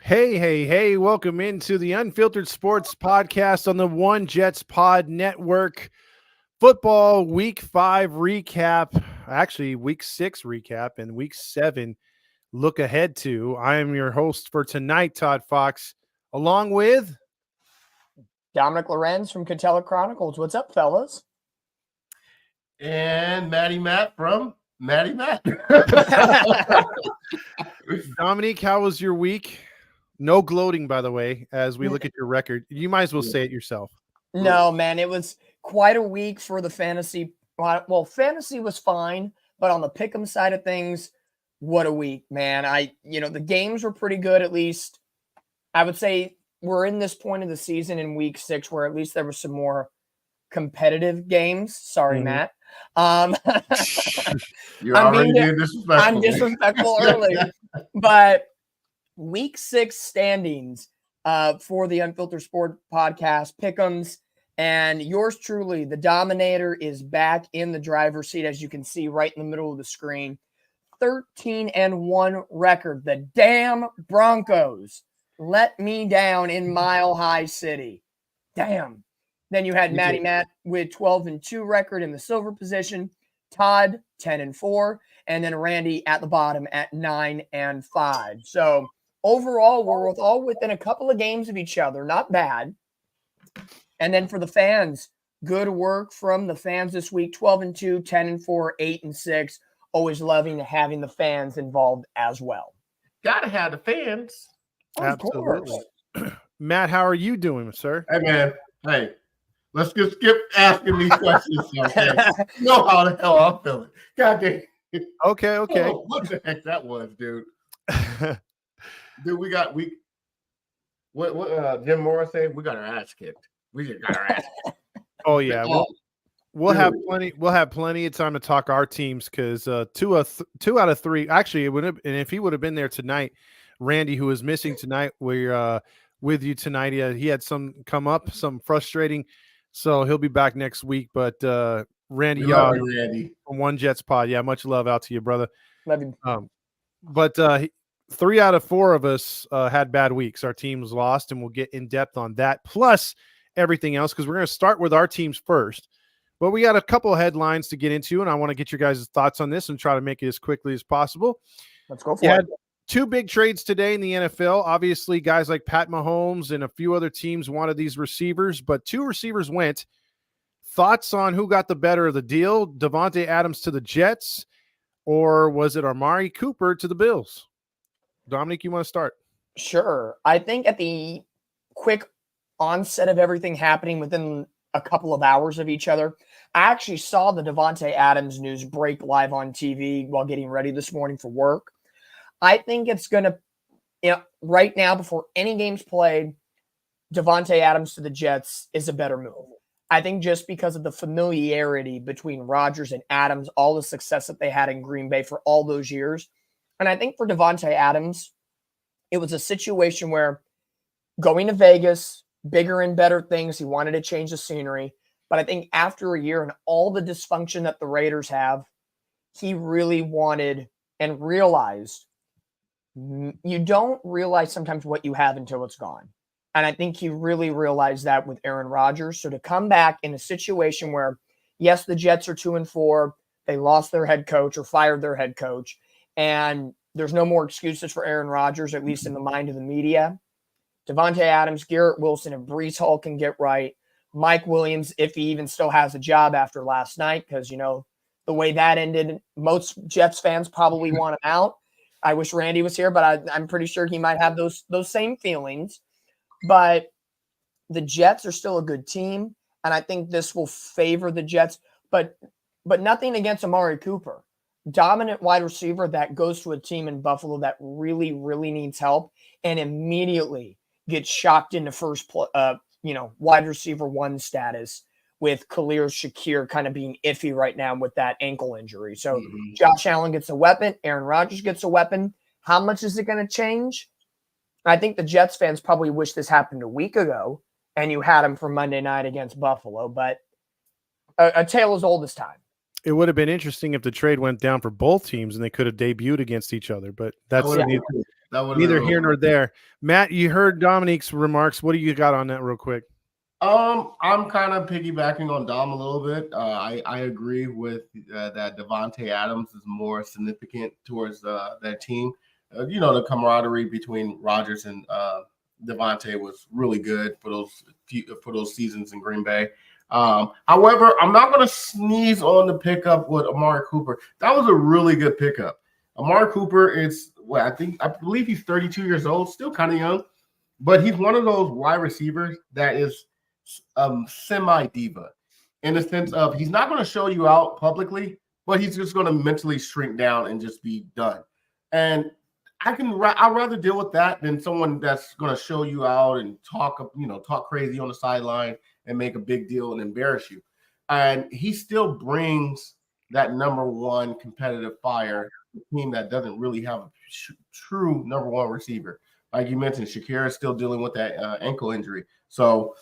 Hey, welcome into the Unfiltered Sports Podcast on the One Jets Pod Network. Football Week 5 recap, actually Week 6 recap, and Week 7 look ahead to. I am your host for tonight, Todd Fox, along with Dominic Lorenz from Catella Chronicles. What's up, fellas? And Matty Matt from Matty Matt. Dominique. How was your week? No gloating, by the way, as we look at your record. You might as well say it yourself. No, man, it was quite a week for the fantasy. Well, fantasy was fine, but on the pick'em side of things, what a week, man. The games were pretty good, at least. I would say we're in this point of the season in week 6 where at least there were some more competitive games. Sorry, Matt. You're already being disrespectful. I'm disrespectful early, but week 6 standings for the Unfiltered Sport Podcast pick'ems, and yours truly, the Dominator, is back in the driver's seat, as you can see right in the middle of the screen. 13-1 record. The damn Broncos let me down in Mile High City. Damn. Then you had Matty Matt with 12-2 record in the silver position. Todd 10-4, and then Randy at the bottom at 9-5. So overall, we're all within a couple of games of each other. Not bad. And then for the fans, good work from the fans this week. 12-2, 10-4, 8-6. Always loving having the fans involved as well. Gotta have the fans. Absolutely. Matt, how are you doing, sir? Hey, man. Hey, let's just skip asking these questions. Okay? You know how the hell I'm feeling. God damn. Okay. Oh, what the heck that was, dude? Dude, what Jim Morris said? We got our ass kicked. We just got our ass kicked. Oh yeah, we'll have plenty. We'll have plenty of time to talk our teams because 2 out of 3. Actually, it would have. And if he would have been there tonight, Randy, who is missing tonight, we're with you tonight. He had some come up, some frustrating, so he'll be back next week. But Randy, Randy from One Jets Pod, much love out to you, brother. Love you. But 3 out of 4 of us had bad weeks. Our team was lost, and we'll get in depth on that, plus everything else, because we're going to start with our teams first. But we got a couple of headlines to get into, and I want to get your guys' thoughts on this and try to make it as quickly as possible. Let's go for it. 2 big trades today in the NFL. Obviously, guys like Pat Mahomes and a few other teams wanted these receivers, but 2 receivers went. Thoughts on who got the better of the deal? Davante Adams to the Jets, or was it Amari Cooper to the Bills? Dominic, you want to start? Sure. I think at the quick onset of everything happening within a couple of hours of each other, I actually saw the Davante Adams news break live on TV while getting ready this morning for work. I think it's going to, right now, before any game's played, Davante Adams to the Jets is a better move. I think just because of the familiarity between Rodgers and Adams, all the success that they had in Green Bay for all those years. And I think for Davante Adams, it was a situation where going to Vegas, bigger and better things, he wanted to change the scenery. But I think after a year and all the dysfunction that the Raiders have, he really wanted and realized you don't realize sometimes what you have until it's gone. And I think he really realized that with Aaron Rodgers. So to come back in a situation where, yes, the Jets are 2-4, they lost their head coach or fired their head coach, and there's no more excuses for Aaron Rodgers, at least in the mind of the media. Davante Adams, Garrett Wilson, and Breece Hall can get right. Mike Williams, if he even still has a job after last night, because, the way that ended, most Jets fans probably want him out. I wish Randy was here, but I'm pretty sure he might have those same feelings. But the Jets are still a good team, and I think this will favor the Jets. But nothing against Amari Cooper. Dominant wide receiver that goes to a team in Buffalo that really, really needs help and immediately gets shocked into first wide receiver 1 status with Khalil Shakir kind of being iffy right now with that ankle injury. So Josh Allen gets a weapon. Aaron Rodgers gets a weapon. How much is it going to change? I think the Jets fans probably wish this happened a week ago and you had him for Monday night against Buffalo, but a tale as old as time. It would have been interesting if the trade went down for both teams and they could have debuted against each other, but that's Neither here nor there. Matt, you heard Dominique's remarks. What do you got on that real quick? I'm kind of piggybacking on Dom a little bit. I agree with that Davante Adams is more significant towards that team. The camaraderie between Rodgers and Davante was really good for those seasons in Green Bay. However, I'm not going to sneeze on the pickup with Amari Cooper. That was a really good pickup. Amari Cooper is I believe he's 32 years old, still kind of young, but he's one of those wide receivers that is semi-diva in the sense of he's not going to show you out publicly, but he's just going to mentally shrink down and just be done. And I'd rather deal with that than someone that's going to show you out and talk crazy on the sideline and make a big deal and embarrass you. And he still brings that number one competitive fire to a team that doesn't really have a true number one receiver. Like you mentioned, Shakira is still dealing with that ankle injury. So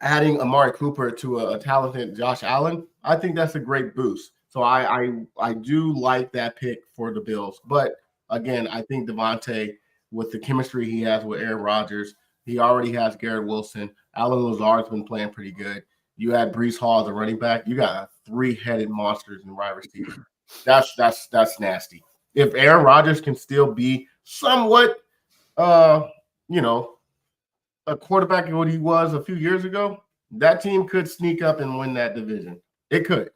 adding Amari Cooper to a talented Josh Allen, I think that's a great boost. So I do like that pick for the Bills. But again, I think Davante, with the chemistry he has with Aaron Rodgers, he already has Garrett Wilson. Alan Lazard's been playing pretty good. You had Breece Hall as a running back. You got three-headed monsters in wide receiver. That's nasty. If Aaron Rodgers can still be somewhat, a quarterback of what he was a few years ago, that team could sneak up and win that division. It could.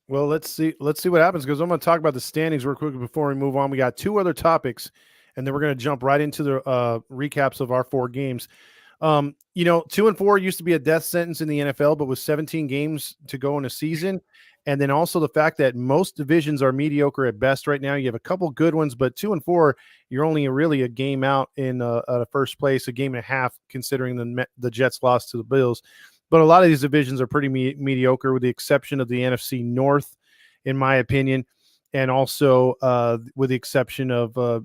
Well, let's see what happens, because I'm going to talk about the standings real quick before we move on. We got two other topics, and then we're going to jump right into the recaps of our four games. 2-4 used to be a death sentence in the NFL, but with 17 games to go in a season, and then also the fact that most divisions are mediocre at best right now. You have a couple good ones, but 2-4, you're only really a game out in first place, a game and a half, considering the Jets lost to the Bills. But a lot of these divisions are pretty mediocre, with the exception of the NFC North, in my opinion, and also with the exception of, I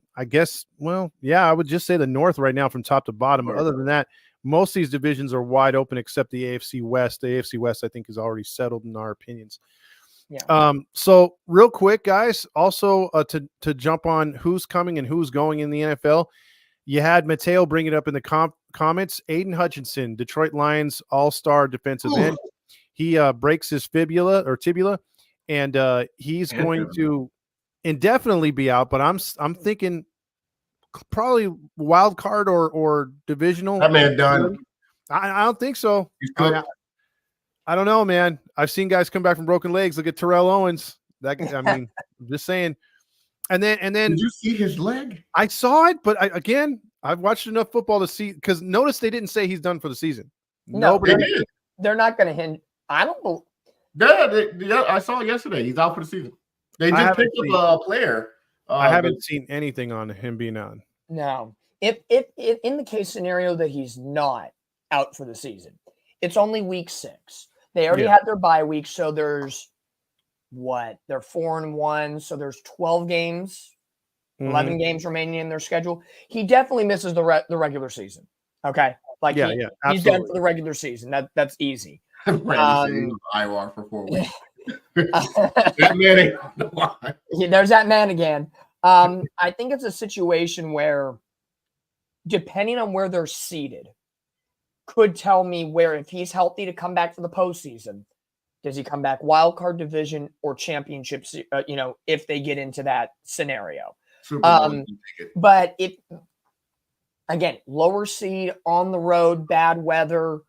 would just say the North right now from top to bottom. Other than that, most of these divisions are wide open except the AFC West. The AFC West, I think, is already settled in our opinions. Yeah. So real quick, guys, also to jump on who's coming and who's going in the NFL, you had Mateo bring it up in the comments. Aiden Hutchinson, Detroit Lions all-star defensive end. He breaks his tibia, and he's going to indefinitely be out. But I'm thinking probably wild card or divisional. That man done. I don't think so. He's good. I don't know, man. I've seen guys come back from broken legs. Look at Terrell Owens. I'm just saying. And then did you see his leg? I saw it, but I've watched enough football to see, because notice they didn't say he's done for the season. No, they're not going to hint. I don't believe. Yeah, I saw it yesterday. He's out for the season. They just picked up a player. I haven't seen anything on him being on. No. If in the case scenario that he's not out for the season, it's only week 6. They already had their bye week, so there's they're 4-1, so there's 12 games, 11 games remaining in their schedule. He definitely misses the regular season. Okay, he's done for the regular season. That's easy. IR for 4 weeks. That man ain't the line. There's that man again. I think it's a situation where, depending on where they're seated, could tell me where, if he's healthy to come back for the postseason, does he come back wild card, division, or championships? If they get into that scenario. But again, lower seed on the road, bad weather,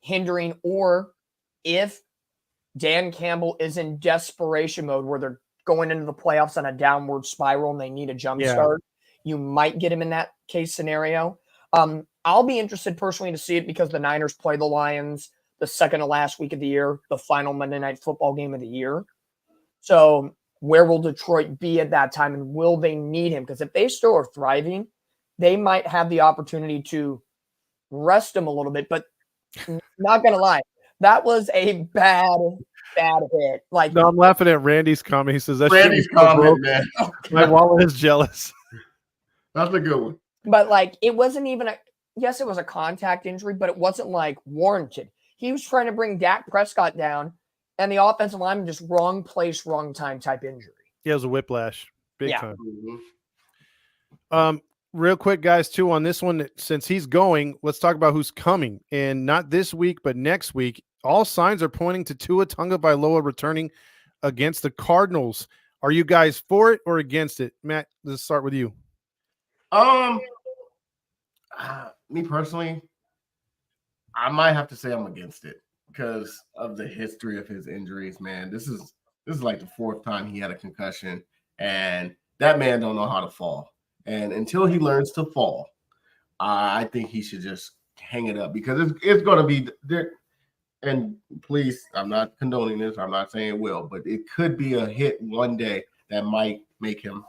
hindering, or if Dan Campbell is in desperation mode where they're going into the playoffs on a downward spiral and they need a jump start, you might get him in that case scenario. I'll be interested personally to see it, because the Niners play the Lions the second to last week of the year, the final Monday Night Football game of the year. So where will Detroit be at that time, and will they need him? Because if they still are thriving, they might have the opportunity to rest him a little bit. But not going to lie, that was a bad hit. No, I'm laughing at Randy's comment. He says, Randy's comment, man. My wallet is jealous. That's a good one. But it wasn't even yes, it was a contact injury, but it wasn't warranted. He was trying to bring Dak Prescott down, and the offensive lineman just wrong place, wrong time type injury. Yeah, it was a whiplash. Big time. real quick, guys, too, on this one, since he's going, let's talk about who's coming. And not this week, but next week. All signs are pointing to Tua Tagovailoa returning against the Cardinals. Are you guys for it or against it? Matt, let's start with you. Me personally, I might have to say I'm against it because of the history of his injuries, man. This is like the fourth time he had a concussion, and that man don't know how to fall. And until he learns to fall, I think he should just hang it up because it's going to be there. And please, I'm not condoning this. I'm not saying it will, but it could be a hit one day that might make him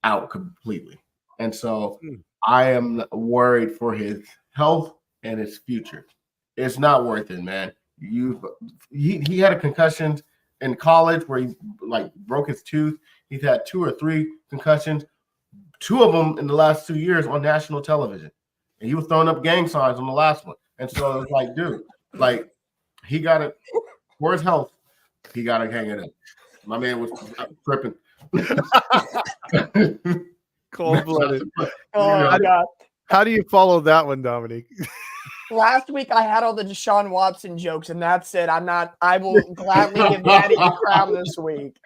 out completely. And so I am worried for his health and his future. It's not worth it, man. He had a concussion in college where he like broke his tooth. He's had 2 or 3 concussions, 2 of them in the last 2 years on national television. And he was throwing up gang signs on the last one. And so it's like, dude, like he got it for his health. He got to hang it up. My man was tripping. Cold-blooded. Oh, my God. How do you follow that one, Dominique? Last week I had all the Deshaun Watson jokes, and that's it. I will gladly give Daddy the crown this week.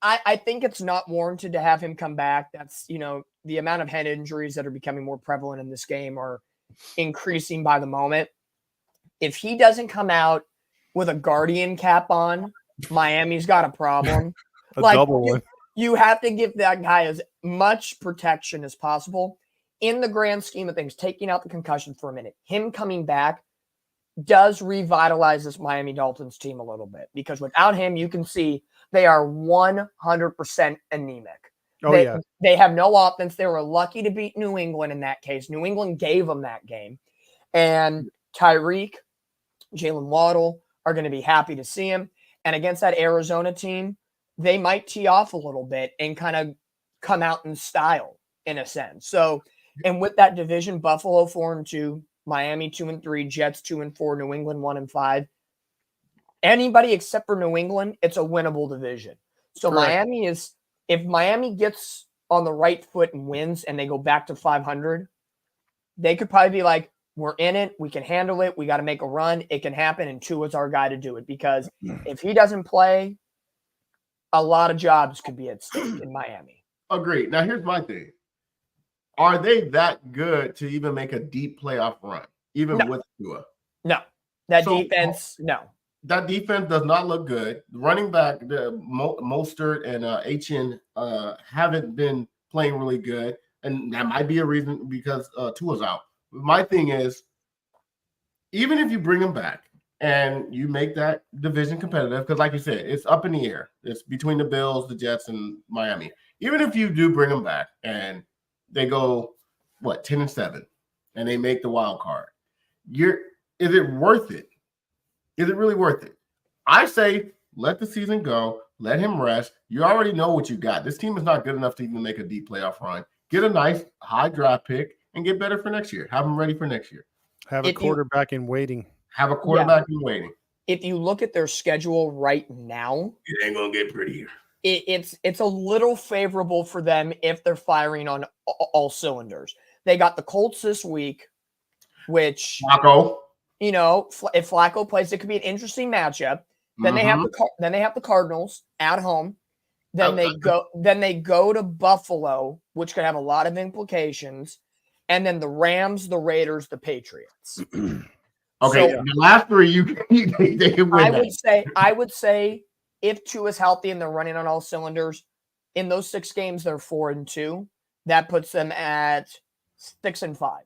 I think it's not warranted to have him come back. That's, the amount of head injuries that are becoming more prevalent in this game are increasing by the moment. If he doesn't come out with a Guardian cap on, Miami's got a problem. Double one. You have to give that guy as much protection as possible. In the grand scheme of things, taking out the concussion for a minute, him coming back does revitalize this Miami Dolphins team a little bit because without him, you can see they are 100% anemic. They have no offense. They were lucky to beat New England in that case. New England gave them that game. And Tyreek, Jalen Waddle are going to be happy to see him. And against that Arizona team, they might tee off a little bit and kind of come out in style in a sense. So, and with that division, Buffalo 4-2, Miami 2-3, Jets 2-4, New England 1-5. Anybody except for New England, it's a winnable division. So correct. If Miami gets on the right foot and wins and they go back to 500, they could probably be like, we're in it. We can handle it. We got to make a run. It can happen. And Tua's our guy to do it because if he doesn't play, a lot of jobs could be at stake in Miami. Agreed. Now, here's my thing. Are they that good to even make a deep playoff run, even with Tua? No. That defense does not look good. Running back, the Mostert and Etienne haven't been playing really good. And that might be a reason because Tua's out. My thing is, even if you bring him back and you make that division competitive, because like you said, it's up in the air. It's between the Bills, the Jets, and Miami. Even if you do bring him back and they go, 10-7, and they make the wild card, is it worth it? Is it really worth it? I say let the season go. Let him rest. You already know what you got. This team is not good enough to even make a deep playoff run. Get a nice high draft pick and get better for next year. Have them ready for next year. Have a quarterback in waiting. Have a quarterback in waiting. If you look at their schedule right now, it ain't gonna get prettier. It's a little favorable for them if they're firing on all cylinders. They got the Colts this week, which Flacco. If Flacco plays, it could be an interesting matchup. Then they have the Cardinals at home. Then they go to Buffalo, which could have a lot of implications. And then the Rams, the Raiders, the Patriots. Okay, so, the last 3 they can win. I would say if Tua is healthy and they're running on all cylinders, in those 6 games they're 4-2. That puts them at 6-5.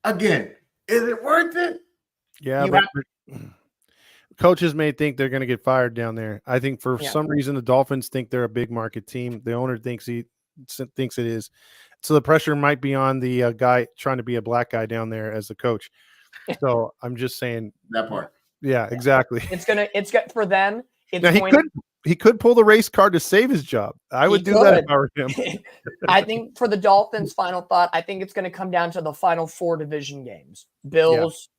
Again, is it worth it? Yeah, coaches may think they're going to get fired down there. I think for some reason the Dolphins think they're a big market team. The owner thinks it is. So the pressure might be on the guy trying to be a black guy down there as the coach. So I'm just saying that part. Yeah, exactly. It's good for them. He could pull the race card to save his job. I would do that if I were him. I think for the Dolphins, final thought, I think it's going to come down to the final 4 division games. Bills,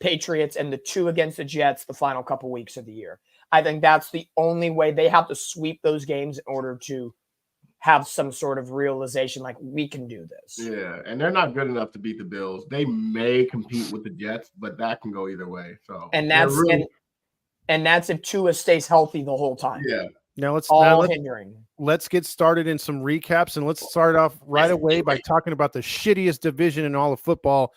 Patriots, and the 2 against the Jets the final couple weeks of the year. I think that's the only way. They have to sweep those games in order to have some sort of realization like we can do this. Yeah, and they're not good enough to beat the Bills. They may compete with the Jets, but that can go either way. So and that's really, and that's if Tua stays healthy the whole time. Yeah. Now let's get started in some recaps, and let's start off right away by talking about the shittiest division in all of football.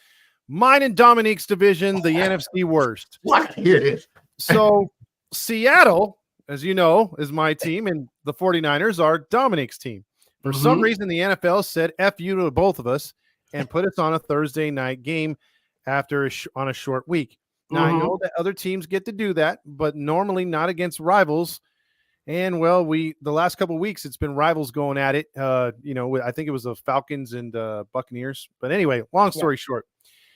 Mine and Dominique's division, the NFC worst. What? Here it is. So Seattle, as you know, is my team, and the 49ers are Dominique's team. For some reason, the NFL said F you to both of us and put us on a Thursday night game on a short week. Now, I know that other teams get to do that, but normally not against rivals. And, well, the last couple of weeks, it's been rivals going at it. I think it was the Falcons and Buccaneers. But anyway, long story short,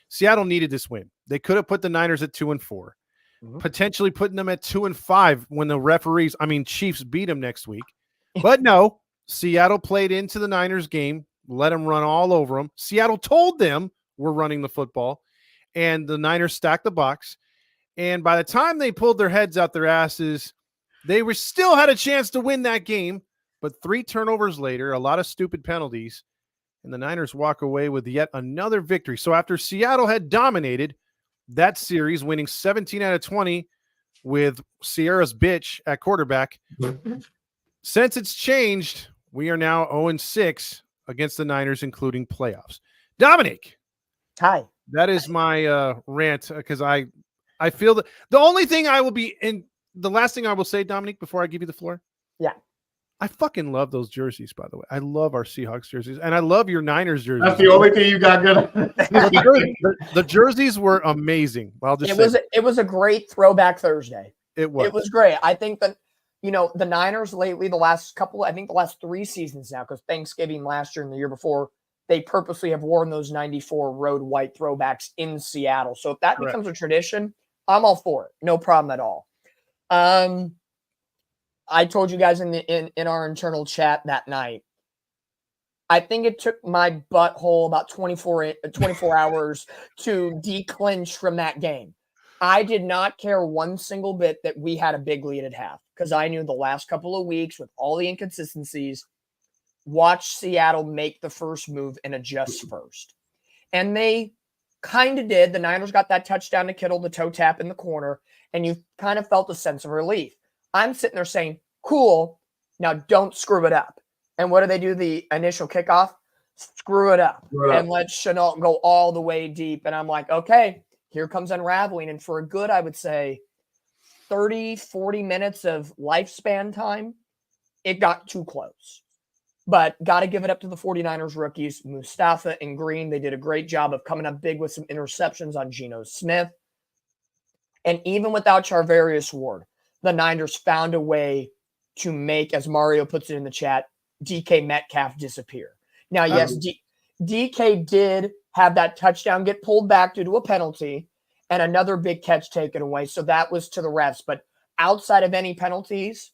Seattle needed this win. They could have put the Niners at 2-4. Potentially putting them at 2-5 when the Chiefs beat them next week. But no, Seattle played into the Niners game, let them run all over them. Seattle told them we're running the football, and the Niners stacked the box. And by the time they pulled their heads out their asses, they still had a chance to win that game. But 3 turnovers later, a lot of stupid penalties, and the Niners walk away with yet another victory. So after Seattle had dominated that series, winning 17 out of 20 with Sierra's bitch at quarterback. Since it's changed, we are now 0-6 against the Niners, including playoffs. Dominic. Hi. That is my rant, because I feel that the only thing the last thing I will say, Dominic, before I give you the floor. Yeah. I fucking love those jerseys, by the way. I love our Seahawks jerseys, and I love your Niners jerseys. That's the only thing you got good. The jerseys were amazing. It was a great throwback Thursday. It was great. I think that, the Niners lately, the last 3 seasons now, because Thanksgiving last year and the year before, they purposely have worn those 94 road white throwbacks in Seattle. So if that becomes a tradition, I'm all for it. No problem at all. I told you guys in our internal chat that night, I think it took my butthole about 24 hours to declench from that game. I did not care one single bit that we had a big lead at half, because I knew the last couple of weeks with all the inconsistencies, watch Seattle make the first move and adjust first. And they kind of did. The Niners got that touchdown to Kittle, the toe tap in the corner, and you kind of felt a sense of relief. I'm sitting there saying, cool, now don't screw it up. And what do they do the initial kickoff? Screw it up. And let Chenault go all the way deep. And I'm like, okay, here comes unraveling. And for a good, I would say, 30, 40 minutes of lifespan time, it got too close. But got to give it up to the 49ers rookies, Mustafa and Green. They did a great job of coming up big with some interceptions on Geno Smith. And even without Charvarius Ward, the Niners found a way to make, as Mario puts it in the chat, DK Metcalf disappear. Now, yes, DK did have that touchdown get pulled back due to a penalty and another big catch taken away. So that was to the refs. But outside of any penalties,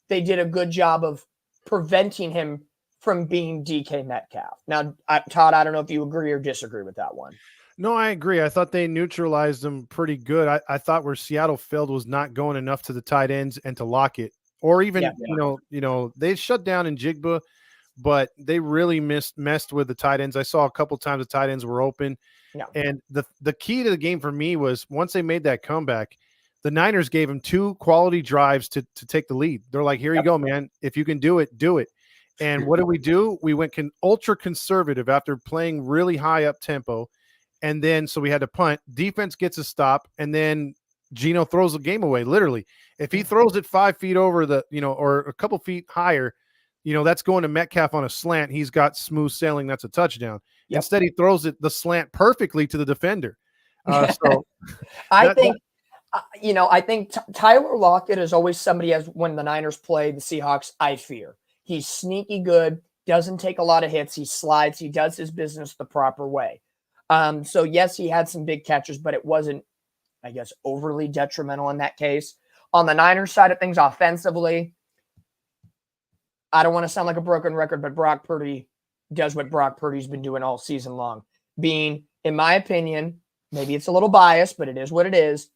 they did a good job of preventing him from being DK Metcalf. Now, Todd, I don't know if you agree or disagree with that one. No, I agree. I thought they neutralized them pretty good. I thought where Seattle failed was not going enough to the tight ends and to lock it, or even they shut down in Jigba, but they really messed with the tight ends. I saw a couple times the tight ends were open, and the key to the game for me was once they made that comeback, the Niners gave them 2 quality drives to take the lead. They're like, here you go, man. If you can do it, do it. And what did we do? We went ultra conservative after playing really high up tempo. And then, so we had to punt. Defense gets a stop, and then Geno throws the game away, literally. If he throws it 5 feet over or a couple feet higher, that's going to Metcalf on a slant. He's got smooth sailing. That's a touchdown. Yep. Instead, he throws the slant perfectly to the defender. I think Tyler Lockett is always somebody, as when the Niners play the Seahawks, I fear. He's sneaky good, doesn't take a lot of hits. He slides. He does his business the proper way. So yes, he had some big catches, but it wasn't, I guess, overly detrimental in that case. On the Niners side of things, offensively, I don't want to sound like a broken record, but Brock Purdy does what Brock Purdy's been doing all season long. Being, in my opinion, maybe it's a little biased, but it is what it is,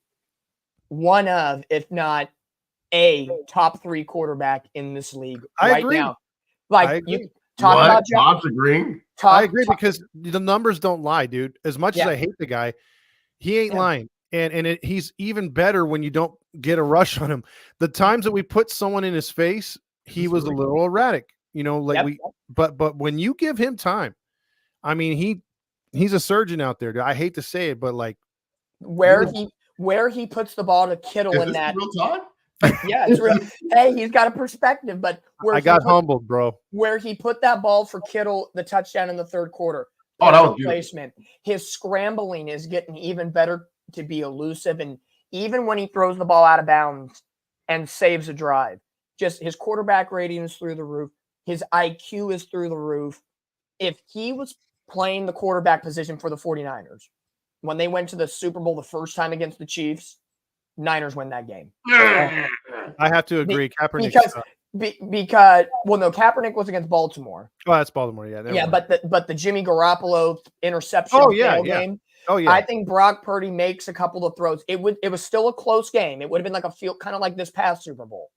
one of, if not a top 3 quarterback in this league I agree. now. Like you talk about Todd's agreeing. I agree because the numbers don't lie, dude. As much as I hate the guy, he ain't lying. And he's even better when you don't get a rush on him. The times that we put someone in his face, he was a little erratic, but when you give him time, I mean, he's a surgeon out there. Dude. I hate to say it, but like where he puts the ball to Kittle in that. Real Todd? Yeah, it's real. Hey, he's got a perspective, but I got humbled, bro. Where he put that ball for Kittle, the touchdown in the third quarter. Oh, that was placement. His scrambling is getting even better to be elusive, and even when he throws the ball out of bounds and saves a drive, just his quarterback rating is through the roof. His IQ is through the roof. If he was playing the quarterback position for the 49ers, when they went to the Super Bowl the first time against the Chiefs, Niners win that game. I have to agree. Kaepernick because Kaepernick was against Baltimore. Oh, that's Baltimore. Yeah. But the Jimmy Garoppolo interception game. Oh yeah. I think Brock Purdy makes a couple of throws. It was still a close game. It would have been like a field kind of like this past Super Bowl.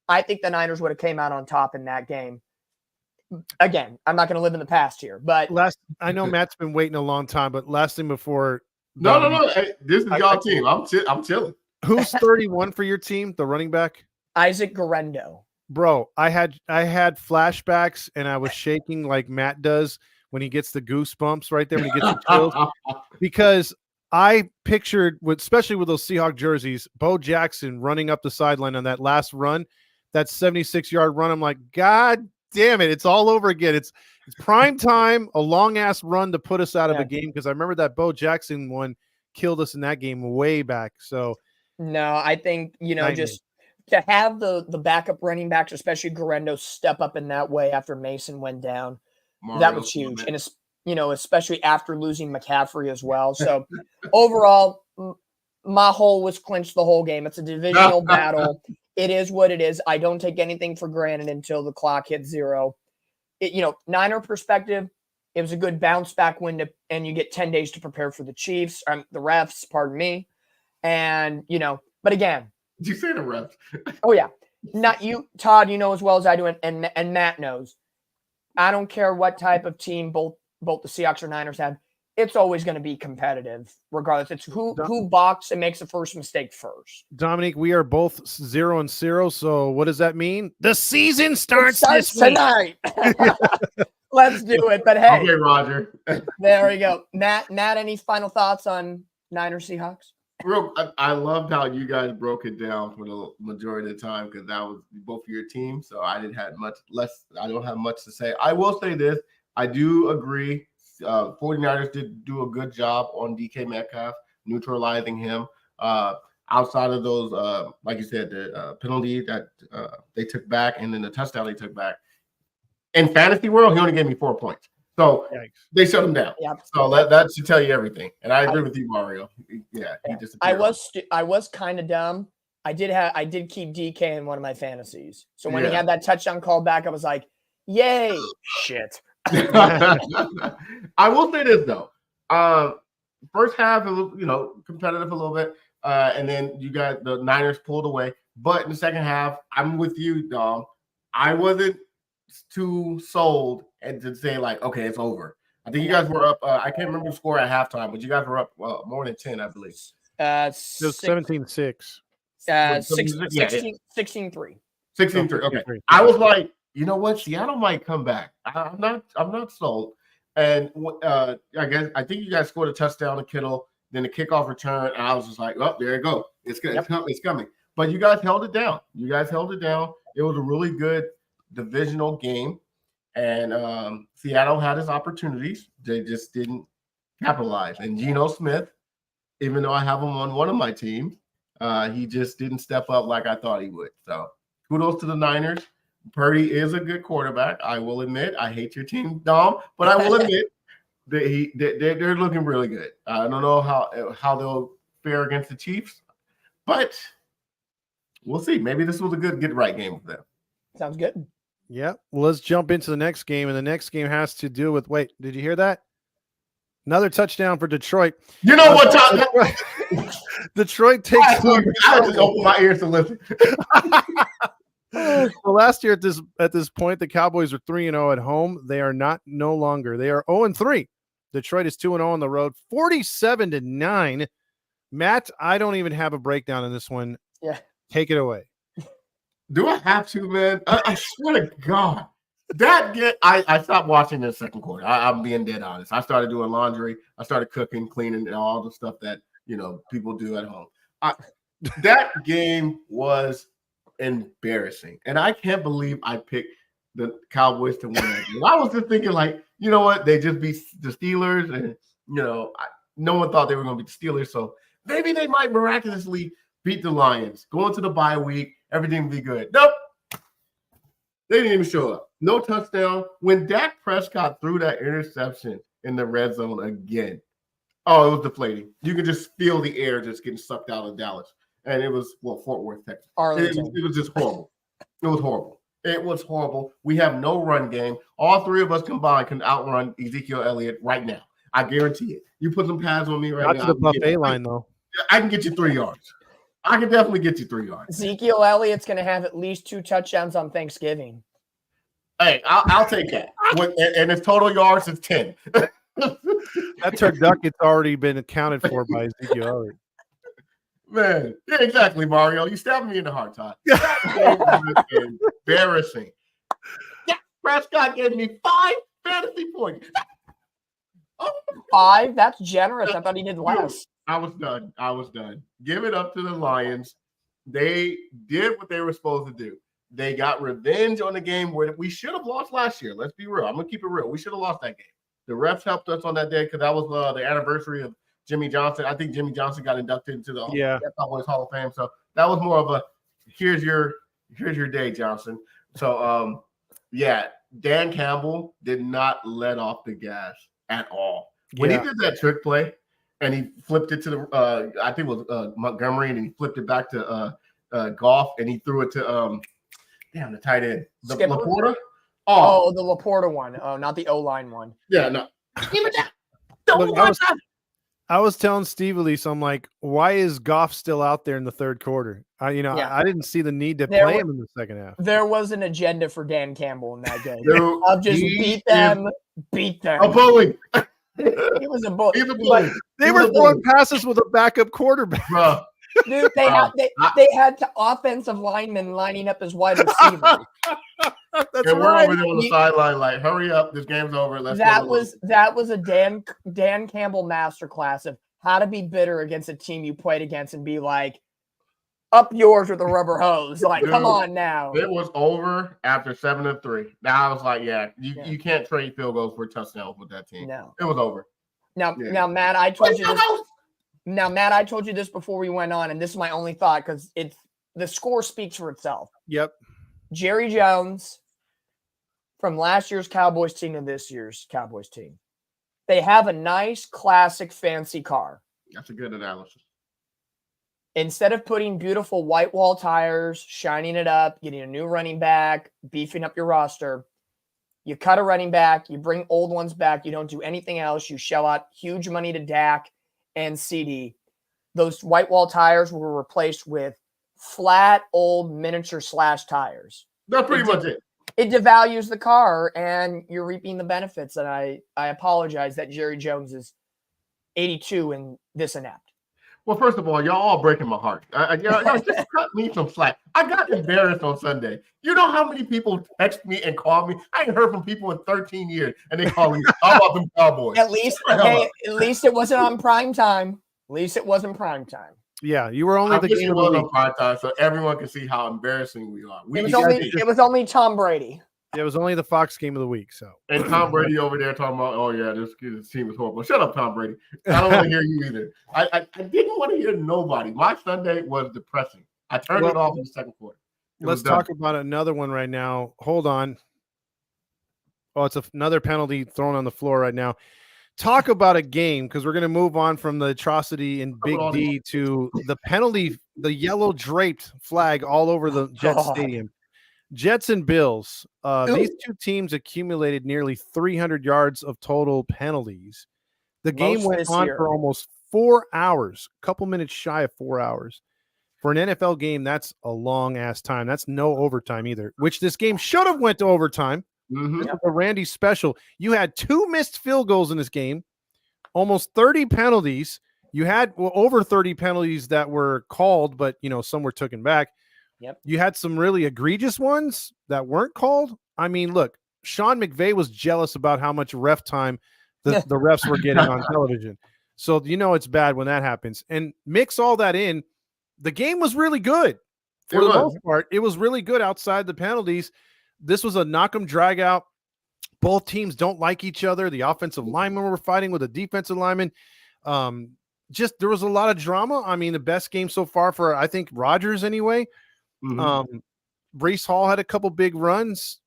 I think the Niners would have came out on top in that game. Again, I'm not going to live in the past here, but I know Matt's been waiting a long time, but last thing before. No. Hey, this is y'all team. I'm chilling. Who's 31 for your team? The running back? Isaac Guerrero. Bro, I had flashbacks and I was shaking like Matt does when he gets the goosebumps right there when he gets the chills. Because I pictured, especially with those Seahawk jerseys, Bo Jackson running up the sideline on that last run, that 76-yard run. I'm like, God damn it, it's all over again. It's prime time, a long-ass run to put us out of a game because I remember that Bo Jackson one killed us in that game way back. So no, I think, just to have the backup running backs, especially Guerrero, step up in that way after Mason went down, that was huge. And, especially after losing McCaffrey as well. So overall, my hole was clinched the whole game. It's a divisional battle. It is what it is. I don't take anything for granted until the clock hits zero. Niner perspective, it was a good bounce back win and you get 10 days to prepare for the Chiefs, the refs, pardon me. And, but again. Did you say the refs? Oh, yeah. Not you, Todd, as well as I do, and Matt knows. I don't care what type of team both the Seahawks or Niners have. It's always going to be competitive, regardless. It's who balks and makes the first mistake first. Dominique, we are both 0-0. So what does that mean? The season starts this tonight. Let's do it. But hey, okay, Roger. There we go. Matt, any final thoughts on Niners Seahawks? I loved how you guys broke it down for the majority of the time because that was both of your teams. So I don't have much to say. I will say this. I do agree. 49ers did do a good job on DK Metcalf, neutralizing him. Outside of those, like you said, the penalty that they took back and then the touchdown they took back. In fantasy world, he only gave me 4 points. So they shut him down. Yep. So that should tell you everything. And I agree with you, Mario. Yeah, he disappeared. I was kind of dumb. I did keep DK in one of my fantasies. So when he had that touchdown call back, I was like, "Yay!" Shit. I will say this though. First half it was competitive a little bit, and then the Niners pulled away. But in the second half, I'm with you, Dom. I wasn't too sold and to say like, okay, it's over. I think you guys were up. I can't remember the score at halftime, but you guys were up more than 10, I believe. It was 17-6. 16-3. 16-3. Okay. I was like, you know what? Seattle might come back. I'm not sold. And I think you guys scored a touchdown to Kittle, then a kickoff return, and I was just like, oh, there you go. It's coming. But you guys held it down. It was a really good divisional game, and Seattle had his opportunities. They just didn't capitalize. And Geno Smith, even though I have him on one of my teams, he just didn't step up like I thought he would. So kudos to the Niners. Purdy is a good quarterback. I will admit. I hate your team, Dom, but I will admit that they're looking really good. I don't know how they'll fare against the Chiefs, but we'll see. Maybe this was a good get-right game for them. Sounds good. Yeah. Well, let's jump into the next game, and the next game has to do with. Wait, did you hear that? Another touchdown for Detroit. You know what time? Detroit takes. I just opened my ears to listen. Well, last year at this point, the Cowboys are 3-0 at home. They are no longer. They are 0-3. Detroit is 2-0 on the road, 47-9. Matt, I don't even have a breakdown in this one. Yeah. Take it away. Do I have to, man? I swear to God. I stopped watching in the second quarter. I'm being dead honest. I started doing laundry. I started cooking, cleaning, and all the stuff that people do at home. That game was embarrassing, and I can't believe I picked the Cowboys to win that game. I was just thinking, like, you know what? They just beat the Steelers, and no one thought they were going to beat the Steelers, so maybe they might miraculously beat the Lions. Go into the bye week, everything will be good. Nope. They didn't even show up. No touchdown. When Dak Prescott threw that interception in the red zone again, it was deflating. You could just feel the air just getting sucked out of Dallas. And it was, Fort Worth, Texas. It was just horrible. It was horrible. It was horrible. We have no run game. All three of us combined can outrun Ezekiel Elliott right now. I guarantee it. You put some pads on me right now. Not to the buffet line, though. I can get you 3 yards. I can definitely get you 3 yards. Ezekiel Elliott's going to have at least 2 touchdowns on Thanksgiving. Hey, I'll take that. And his total yards is 10. That turducket's already been accounted for by Ezekiel Elliott. Man, yeah, exactly, Mario. You stabbed me in the heart, Todd. That was embarrassing. Yeah, Prescott gave me 5 fantasy points. 5? That's generous. I thought he did less. I was done. Give it up to the Lions. They did what they were supposed to do. They got revenge on the game where we should have lost last year. Let's be real. I'm going to keep it real. We should have lost that game. The refs helped us on that day because that was the anniversary of Jimmy Johnson. I think Jimmy Johnson got inducted into the Cowboys Hall of Fame. So that was more of a here's your day, Johnson. So Dan Campbell did not let off the gas at all. When he did that trick play and he flipped it to the I think it was Montgomery, and he flipped it back to Goff, and he threw it to the tight end. Laporta? Oh, the Laporta one. Oh, not the O-line one. Yeah, no. I was telling Steve Elise, I'm like, why is Goff still out there in the third quarter? I didn't see the need to play him in the second half. There was an agenda for Dan Campbell in that game. Dude, I'll just beat them. A bully. He was a bully. He's a bully. They were throwing passes with a backup quarterback. Bro. Dude, they had offensive linemen lining up as wide receivers. That's and we're right. over there on the sideline, like, hurry up, this game's over. That was a Dan Campbell masterclass of how to be bitter against a team you played against and be like, up yours with a rubber hose. Like, Dude, come on now. It was over after 7-3. Now I was like, you can't trade field goals for touchdowns with that team. No, it was over. Now, Matt, I told you this. Now, Matt, I told you this before we went on, and this is my only thought because the score speaks for itself. Yep. Jerry Jones, from last year's Cowboys team to this year's Cowboys team, they have a nice, classic, fancy car. That's a good analysis. Instead of putting beautiful white wall tires, shining it up, getting a new running back, beefing up your roster, you cut a running back, you bring old ones back, you don't do anything else, you shell out huge money to Dak and CD. Those white wall tires were replaced with flat, old miniature slash tires. That's pretty much it. It devalues the car, and you're reaping the benefits. And I apologize that Jerry Jones is 82 and this inept. Well, first of all, y'all all breaking my heart. Y'all just cut me some slack. I got embarrassed on Sunday. You know how many people text me and call me? I ain't heard from people in 13 years, and they call me, how about them Cowboys? At least it wasn't on prime time. At least it wasn't prime time. Yeah, you were only the game of the week. On prime time, so everyone can see how embarrassing we are. It was only Tom Brady. It was only the Fox game of the week. So, and Tom Brady over there talking about, this team is horrible. Shut up, Tom Brady. I don't want to hear you either. I didn't want to hear nobody. My Sunday was depressing. I turned it off in the second quarter. Let's talk about another one right now. Hold on. Oh, it's another penalty thrown on the floor right now. Talk about a game, because we're going to move on from the atrocity in Big D to the penalty, the yellow draped flag all over the Jets Stadium. Jets and Bills. These two teams accumulated nearly 300 yards of total penalties. The game went on for almost 4 hours, a couple minutes shy of 4 hours. For an NFL game, that's a long ass time. That's no overtime either, which this game should have went to overtime. Mm-hmm. This was a Randy special. You had 2 missed field goals in this game, almost 30 penalties. You had over 30 penalties that were called, but some were taken back. Yep. You had some really egregious ones that weren't called. I mean, look, Sean McVay was jealous about how much ref time the refs were getting on television. So it's bad when that happens. And mix all that in, the game was really good. For the most part, it was really good outside the penalties. This was a knock 'em drag out. Both teams don't like each other. The offensive linemen were fighting with the defensive linemen. There was a lot of drama. I mean, the best game so far for, I think, Rodgers anyway. Mm-hmm. Breece Hall had a couple big runs.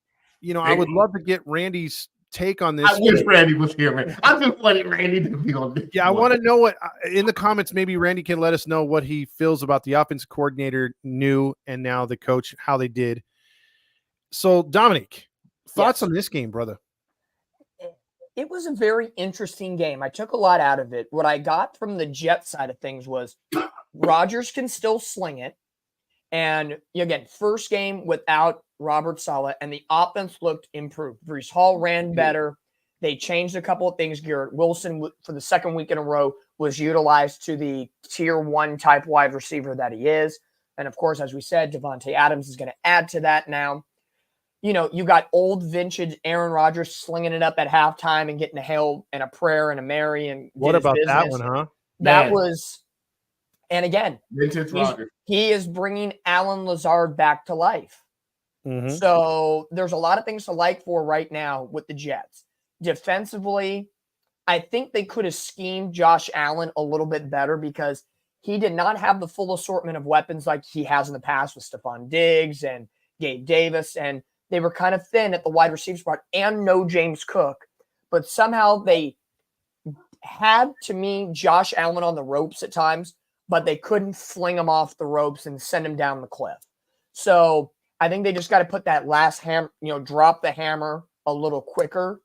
I would love to get Randy's take on this. I wish Randy was here, man. I've been wanting Randy to be on this. Yeah, I want to know what in the comments. Maybe Randy can let us know what he feels about the offensive coordinator new and now the coach, how they did. So, Dominic, thoughts on this game, brother? It was a very interesting game. I took a lot out of it. What I got from the Jets side of things was Rodgers can still sling it. And again, first game without Robert Saleh, and the offense looked improved. Breece Hall ran better. They changed a couple of things. Garrett Wilson, for the second week in a row, was utilized to the tier 1 type wide receiver that he is. And of course, as we said, Davante Adams is going to add to that now. You got old vintage Aaron Rodgers slinging it up at halftime and getting a hail and a prayer and a Mary. And what about that one, huh? That was, and again, vintage Rodgers. He is bringing Alan Lazard back to life. Mm-hmm. So there's a lot of things to like for right now with the Jets. Defensively, I think they could have schemed Josh Allen a little bit better because he did not have the full assortment of weapons like he has in the past with Stephon Diggs and Gabe Davis, and they were kind of thin at the wide receiver spot and no James Cook. But somehow they had, to me, Josh Allen on the ropes at times, but they couldn't fling him off the ropes and send him down the cliff. So I think they just got to put that last drop the hammer a little quicker.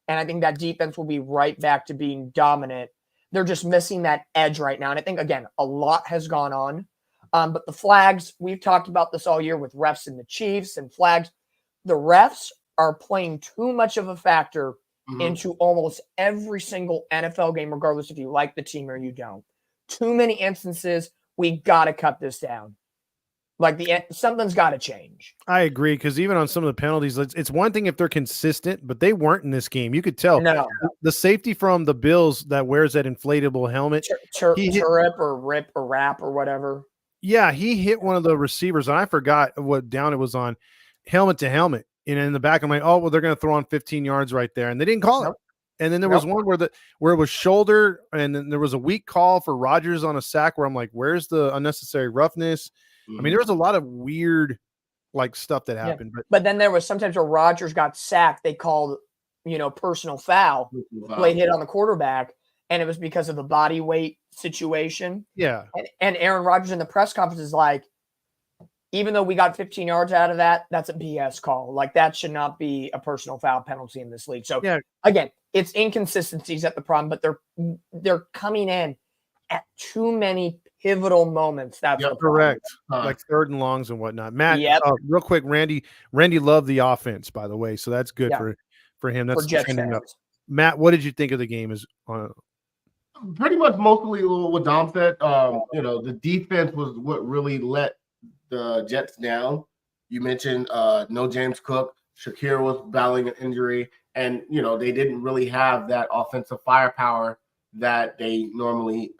And I think that defense will be right back to being dominant. They're just missing that edge right now. And I think, again, a lot has gone on. But the flags, we've talked about this all year with refs and the Chiefs and flags. The refs are playing too much of a factor into almost every single NFL game, regardless if you like the team or you don't. Too many instances. We got to cut this down. Something's got to change. I agree, because even on some of the penalties, it's one thing if they're consistent, but they weren't in this game. You could tell. No. The safety from the Bills that wears that inflatable helmet. Turip or Rip or Rap or whatever. Yeah, he hit one of the receivers, and I forgot what down it was on, helmet to helmet. And in the back, I'm like, oh, well, they're going to throw on 15 yards right there. And they didn't call it. And then there was one where it was shoulder, and then there was a weak call for Rodgers on a sack where I'm like, where's the unnecessary roughness? I mean, there was a lot of weird stuff that happened. But then there was sometimes where Rodgers got sacked, they called, personal foul, late hit on the quarterback, and it was because of the body weight situation. Yeah. And Aaron Rodgers in the press conference is like, even though we got 15 yards out of that, that's a BS call. That should not be a personal foul penalty in this league. So again, it's inconsistencies at the problem, but they're coming in at too many pivotal moments. That's correct. Like third and longs and whatnot. Matt, real quick, Randy loved the offense, by the way, so that's good for him. That's trending up. Matt, what did you think of the game? Pretty much mostly what Dom said. The defense was what really let the Jets down. You mentioned no James Cook. Shakir was battling an injury, and they didn't really have that offensive firepower that they normally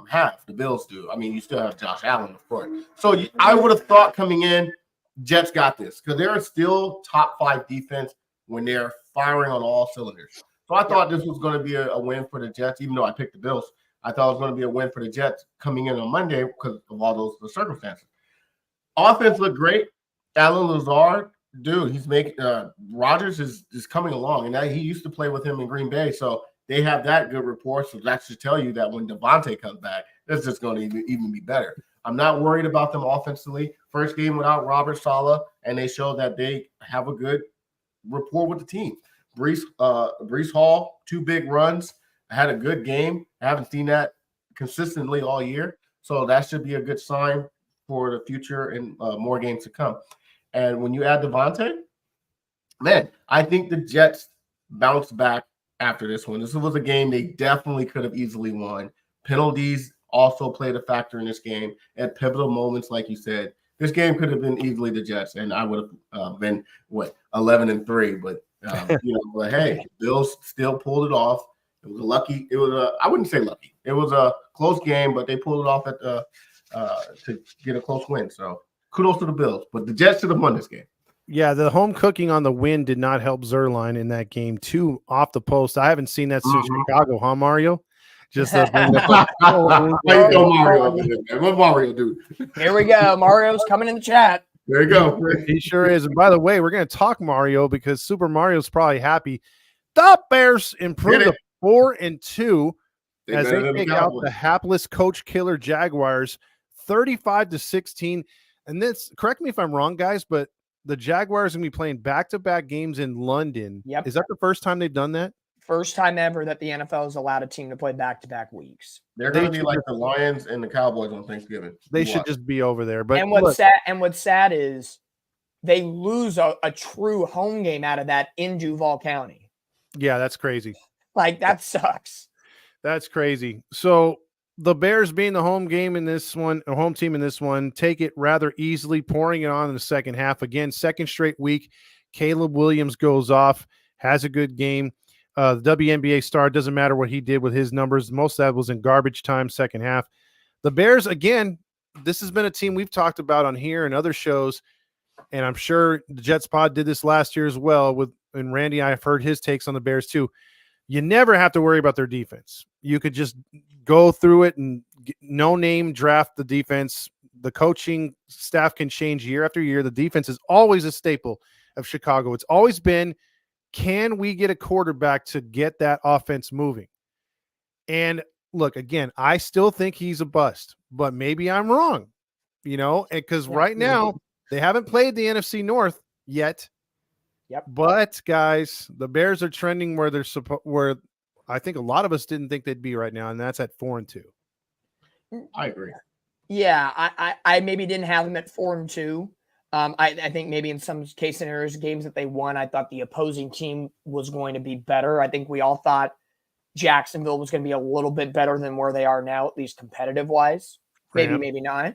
have. The Bills do. I mean, you still have Josh Allen, of course. So I would have thought coming in, Jets got this, because they're still top 5 defense when they're firing on all cylinders. So I thought this was going to be a win for the Jets, even though I picked the Bills. I thought it was going to be a win for the Jets coming in on Monday because of all the circumstances. Offense looked great. Alan Lazard, dude, he's making Rodgers is coming along, and he used to play with him in Green Bay, so they have that good rapport. So that should tell you that when Davante comes back, it's just going to even be better. I'm not worried about them offensively. First game without Robert Saleh, and they showed that they have a good rapport with the team. Breece Hall, 2 big runs, had a good game. I haven't seen that consistently all year, so that should be a good sign for the future and more games to come. And when you add Devontae, man, I think the Jets bounced back after this one. This was a game they definitely could have easily won. Penalties also played a factor in this game at pivotal moments, like you said. This game could have been easily the Jets, and I would have been 11-3. But but hey, Bills still pulled it off. It was a lucky. It was I wouldn't say lucky. It was a close game, but they pulled it off at to get a close win. So kudos to the Bills, but the Jets should have won this game. Yeah, the home cooking on the win did not help Zerline in that game. 2 off the post. I haven't seen that since Chicago, huh, Mario? Just bring What Mario do? Here we go. Mario's coming in the chat. There you go. He sure is. And by the way, we're going to talk Mario because Super Mario's probably happy. The Bears improved to 4-2 as they take out the hapless coach killer Jaguars 35-16. And this, correct me if I'm wrong, guys, but the Jaguars are going to be playing back-to-back games in London. Yep. Is that the first time they've done that? First time ever that the NFL has allowed a team to play back-to-back weeks. They're going to be like the Lions and the Cowboys on Thanksgiving. They should just be over there. But what's sad is they lose a true home game out of that in Duval County. Yeah, that's crazy. Like, that sucks. That's crazy. So the Bears being the home game in this one, a home team in this one, take it rather easily, pouring it on in the second half. Again, second straight week, Caleb Williams goes off, has a good game. The WNBA star, doesn't matter what he did with his numbers. Most of that was in garbage time, second half. The Bears, again, this has been a team we've talked about on here and other shows, and I'm sure the Jets pod did this last year as well. And Randy, I've heard his takes on the Bears too. You never have to worry about their defense. You could just go through it and no-name draft the defense. The coaching staff can change year after year. The defense is always a staple of Chicago. It's always been, can we get a quarterback to get that offense moving? And look, again, I still think he's a bust, but maybe I'm wrong, because right now they haven't played the NFC North yet. Yep. But guys, the Bears are trending where I think a lot of us didn't think they'd be right now, and that's at 4-2. I agree. Yeah, I maybe didn't have them at 4-2. I think maybe in some case scenarios, games that they won, I thought the opposing team was going to be better. I think we all thought Jacksonville was going to be a little bit better than where they are now, at least competitive wise. Maybe not.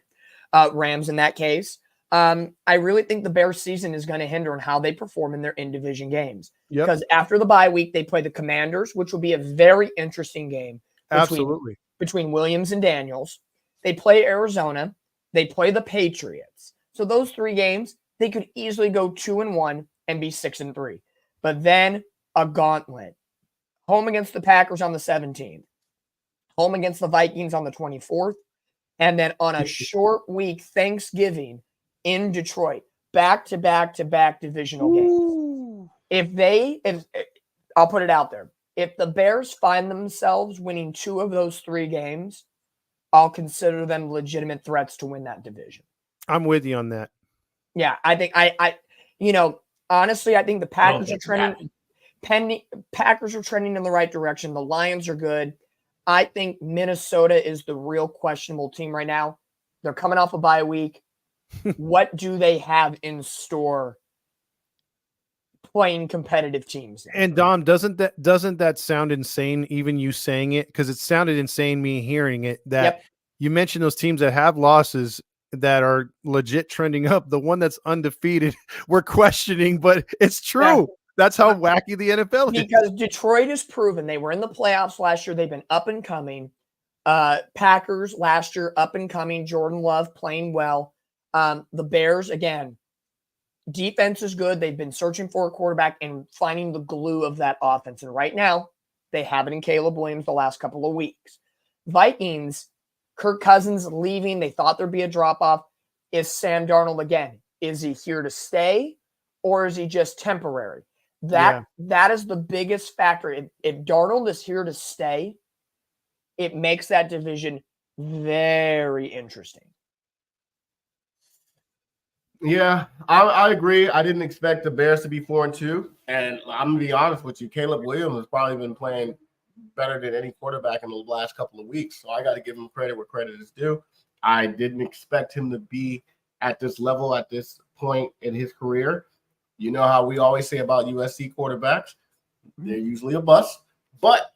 Rams in that case. I really think the Bears season is going to hinder on how they perform in their in-division games. Yep. Because after the bye week, they play the Commanders, which will be a very interesting game between Williams and Daniels. They play Arizona. They play the Patriots. So those 3 games, they could easily go 2-1 and be 6-3. But then a gauntlet. Home against the Packers on the 17th. Home against the Vikings on the 24th. And then on a short week, Thanksgiving in Detroit. Back-to-back-to-back divisional games. If I'll put it out there. If the Bears find themselves winning 2 of those 3 games, I'll consider them legitimate threats to win that division. I'm with you on that. Yeah, I think honestly, I think the Packers are trending. Packers are trending in the right direction. The Lions are good. I think Minnesota is the real questionable team right now. They're coming off a bye week. What do they have in store playing competitive teams? And Dom, doesn't that sound insane, even you saying it? Because it sounded insane me hearing it, that you mentioned those teams that have losses that are legit trending up. The one that's undefeated, we're questioning, but it's true. Yeah. That's how wacky the NFL is. Because Detroit has proven they were in the playoffs last year. They've been up and coming. Packers last year, up and coming. Jordan Love playing well. The Bears, again, defense is good. They've been searching for a quarterback and finding the glue of that offense. And right now, they have it in Caleb Williams the last couple of weeks. Vikings, Kirk Cousins leaving. They thought there'd be a drop-off. Is Sam Darnold again? Is he here to stay, or is he just temporary? That is the biggest factor. If Darnold is here to stay, it makes that division very interesting. Yeah, I agree. I didn't expect the Bears to be 4-2. And I'm going to be honest with you, Caleb Williams has probably been playing better than any quarterback in the last couple of weeks. So I got to give him credit where credit is due. I didn't expect him to be at this level at this point in his career. You know how we always say about USC quarterbacks, they're usually a bust. But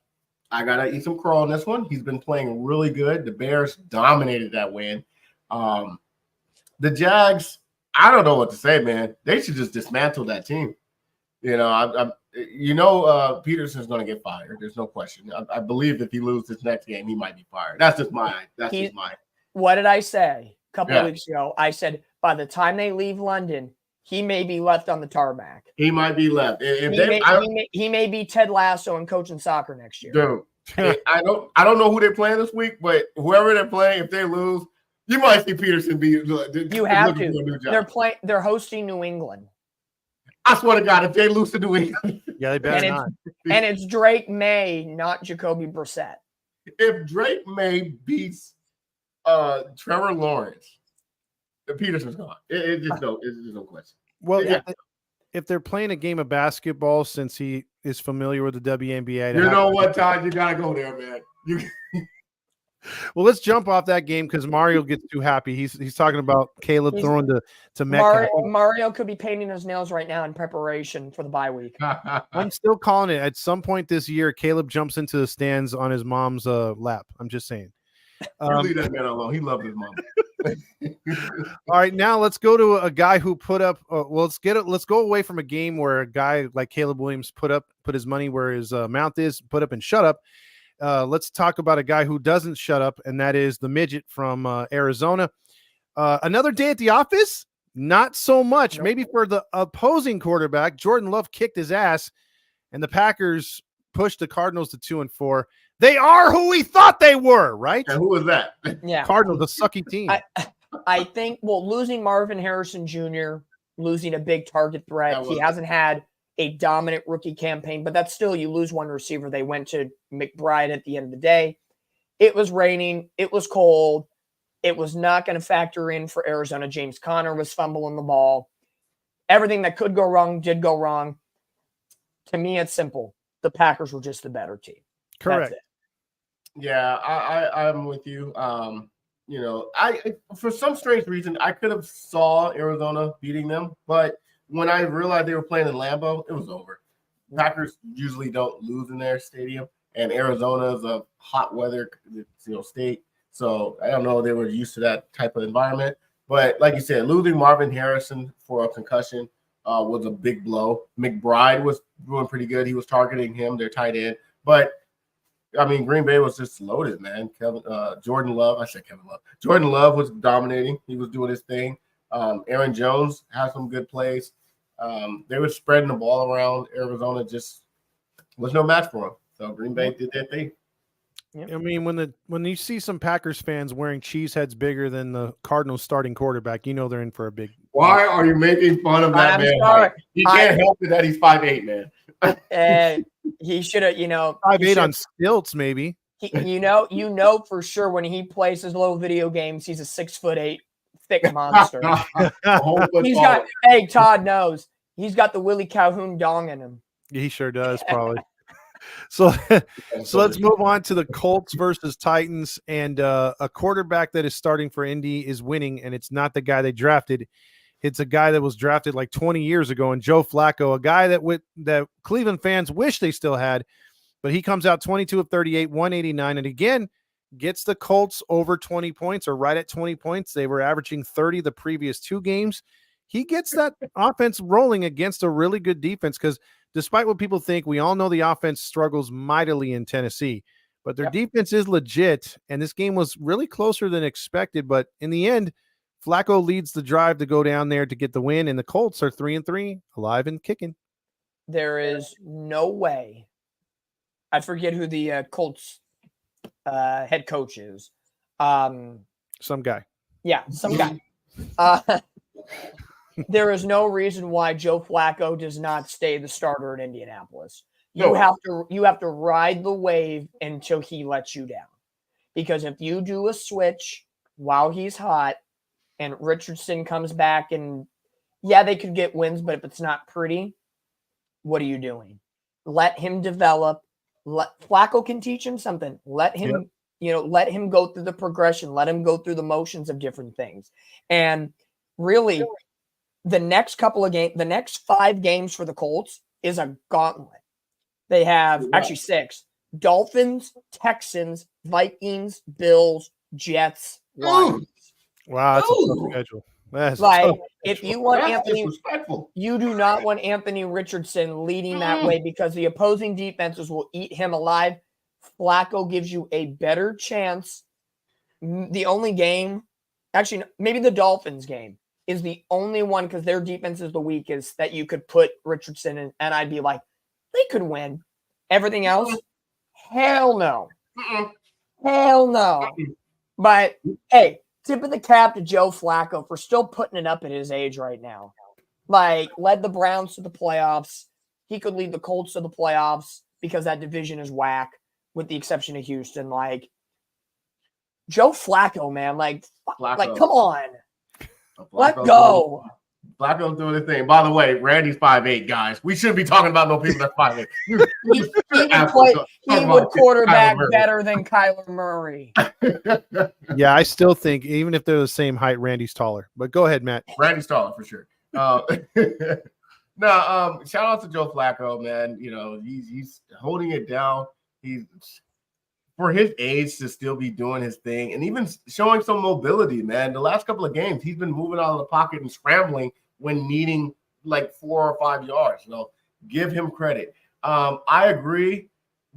I got to eat some crow on this one. He's been playing really good. The Bears dominated that win. The Jags, I don't know what to say, man. They should just dismantle that team. Peterson's going to get fired. There's no question. I believe if he loses this next game, he might be fired. That's just mine. What did I say a couple of weeks ago? I said by the time they leave London, he may be left on the tarmac. He might be left. He may be Ted Lasso and coaching soccer next year. Dude, I don't know who they're playing this week, but whoever they're playing, if they lose, you might see Peterson be. You have to. They're hosting New England. I swear to God, if they lose to New England, they better not. And it's Drake May, not Jacoby Brissett. If Drake May beats Trevor Lawrence, Peterson's gone. It's just no question. Well, if they're playing a game of basketball, since he is familiar with the WNBA, you know what, Todd? You gotta go there, man. Well, let's jump off that game because Mario gets too happy. He's talking about Caleb throwing to Metcalf. Mario could be painting his nails right now in preparation for the bye weeek. I'm still calling it. At some point this year, Caleb jumps into the stands on his mom's lap. I'm just saying. Leave that man alone. He loved his mom. All right, now let's go to a guy who put up. Let's go away from a game where a guy like Caleb Williams put his money where his mouth is, put up and shut up. Let's talk about a guy who doesn't shut up, and that is the midget from Arizona. Another day at the office? Not so much. Nope. Maybe for the opposing quarterback, Jordan Love kicked his ass, and the Packers pushed the Cardinals to 2-4. They are who we thought they were, right? And who was that? Yeah, Cardinals, a sucky team. I think, losing Marvin Harrison Jr., losing a big target threat. He hasn't had a dominant rookie campaign, but that's still, you lose one receiver. They went to McBride at the end of the day. It was raining. It was cold. It was not going to factor in for Arizona. James Conner was fumbling the ball. Everything that could go wrong did go wrong. To me, it's simple. The Packers were just the better team. Correct. Yeah, I'm with you. I for some strange reason, I could have saw Arizona beating them, but when I realized they were playing in Lambeau, it was over. Packers usually don't lose in their stadium, and Arizona is a hot weather state. So I don't know, they were used to that type of environment. But like you said, losing Marvin Harrison for a concussion was a big blow. McBride was doing pretty good. He was targeting him, their tight end. But I mean, Green Bay was just loaded, man. Jordan Love was dominating. He was doing his thing. Aaron Jones had some good plays. They were spreading the ball around. Arizona just was no match for them. So Green Bay did their thing. I mean, when you see some Packers fans wearing cheese heads bigger than the Cardinals starting quarterback, you know they're in for a big. Why are you making fun of that man? Sorry. He can't help it that he's 5'8", man. He should have, 5'8" on stilts, maybe. You know for sure when he plays his little video games, he's a 6'8" thick monster. Todd knows he's got the Willie Calhoun dong in him. He sure does, probably. So let's move on to the Colts versus Titans, and a quarterback that is starting for Indy is winning, and it's not the guy they drafted. It's a guy that was drafted like 20 years ago, and Joe Flacco, a guy that Cleveland fans wish they still had, but he comes out 22 of 38, 189, and again gets the Colts over 20 points or right at 20 points. They were averaging 30 the previous two games. He gets that offense rolling against a really good defense because despite what people think, we all know the offense struggles mightily in Tennessee, but their defense is legit, and this game was really closer than expected, but in the end, Flacco leads the drive to go down there to get the win, and the Colts are 3-3, alive and kicking. There is no way. I forget who the Colts head coach is. Some guy. Yeah, some guy. There is no reason why Joe Flacco does not stay the starter in Indianapolis. You have to ride the wave until he lets you down. Because if you do a switch while he's hot and Richardson comes back and they could get wins, but if it's not pretty, what are you doing? Let him develop. Flacco can teach him something. Let him let him go through the progression, let him go through the motions of different things. And really, the next 5 games for the Colts is a gauntlet. They have actually 6: Dolphins, Texans, Vikings, Bills, Jets, Lions. Wow, that's a tough schedule. That's if you want Anthony, disrespectful. You do not want Anthony Richardson leading that way because the opposing defenses will eat him alive. Flacco gives you a better chance. The only game, actually, maybe the Dolphins game is the only one because their defense is the weakest that you could put Richardson in, and I'd be like, they could win. Everything else, hell no. Hell no. But, hey, tip of the cap to Joe Flacco for still putting it up at his age right now. Led the Browns to the playoffs. He could lead the Colts to the playoffs because that division is whack, with the exception of Houston. Joe Flacco, man. Come on. Let go. Flacco's doing the thing. By the way, Randy's 5'8", guys. We shouldn't be talking about no people that's 5'8". He would quarterback better than Kyler Murray. Yeah, I still think even if they're the same height, Randy's taller. But go ahead, Matt. Randy's taller for sure. Shout out to Joe Flacco, man. He's holding it down. He's for his age to still be doing his thing and even showing some mobility, man. The last couple of games, he's been moving out of the pocket and scrambling when needing 4 or 5 yards. Give him credit. I agree.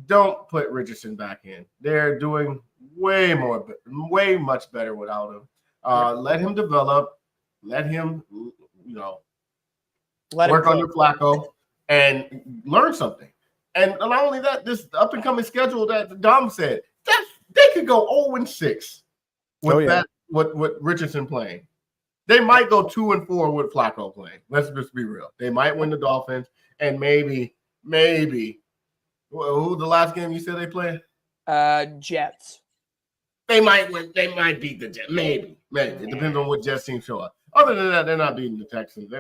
Don't put Richardson back in. They're doing way much better without him. Let him develop. Let him, work on your Flacco and learn something. And not only that, this up-and-coming schedule that Dom said, they could go 0-6 with with Richardson playing. They might go 2-4 with Flacco playing. Let's just be real. They might win the Dolphins, and maybe who the last game you said they played? Jets. They might win. They might beat the Jets. Maybe. It depends on what Jets team show up. Other than that, they're not beating the Texans.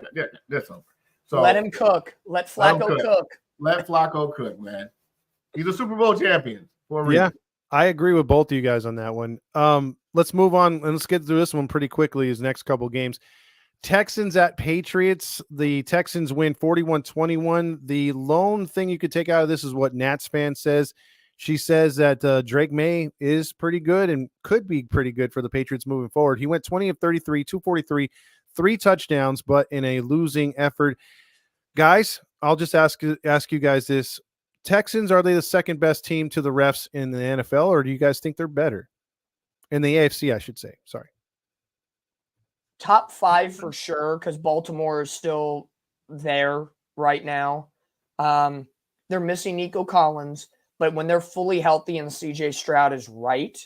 That's over. So let him cook. Let Flacco cook. Let Flacco cook, man. He's a Super Bowl champion for a reason. Yeah, I agree with both of you guys on that one. Let's move on and let's get through this one pretty quickly. His next couple games. Texans at Patriots. The Texans win 41-21. The lone thing you could take out of this is what Nats fan says. She says that Drake May is pretty good and could be pretty good for the Patriots moving forward. He went 20 of 33, 243, 3 touchdowns, but in a losing effort. Guys, I'll just ask you guys this. Texans, are they the second best team to the refs in the NFL, or do you guys think they're better? In the AFC, I should say. Sorry. Top 5 for sure, because Baltimore is still there right now. They're missing Nico Collins, but when they're fully healthy and CJ Stroud is right,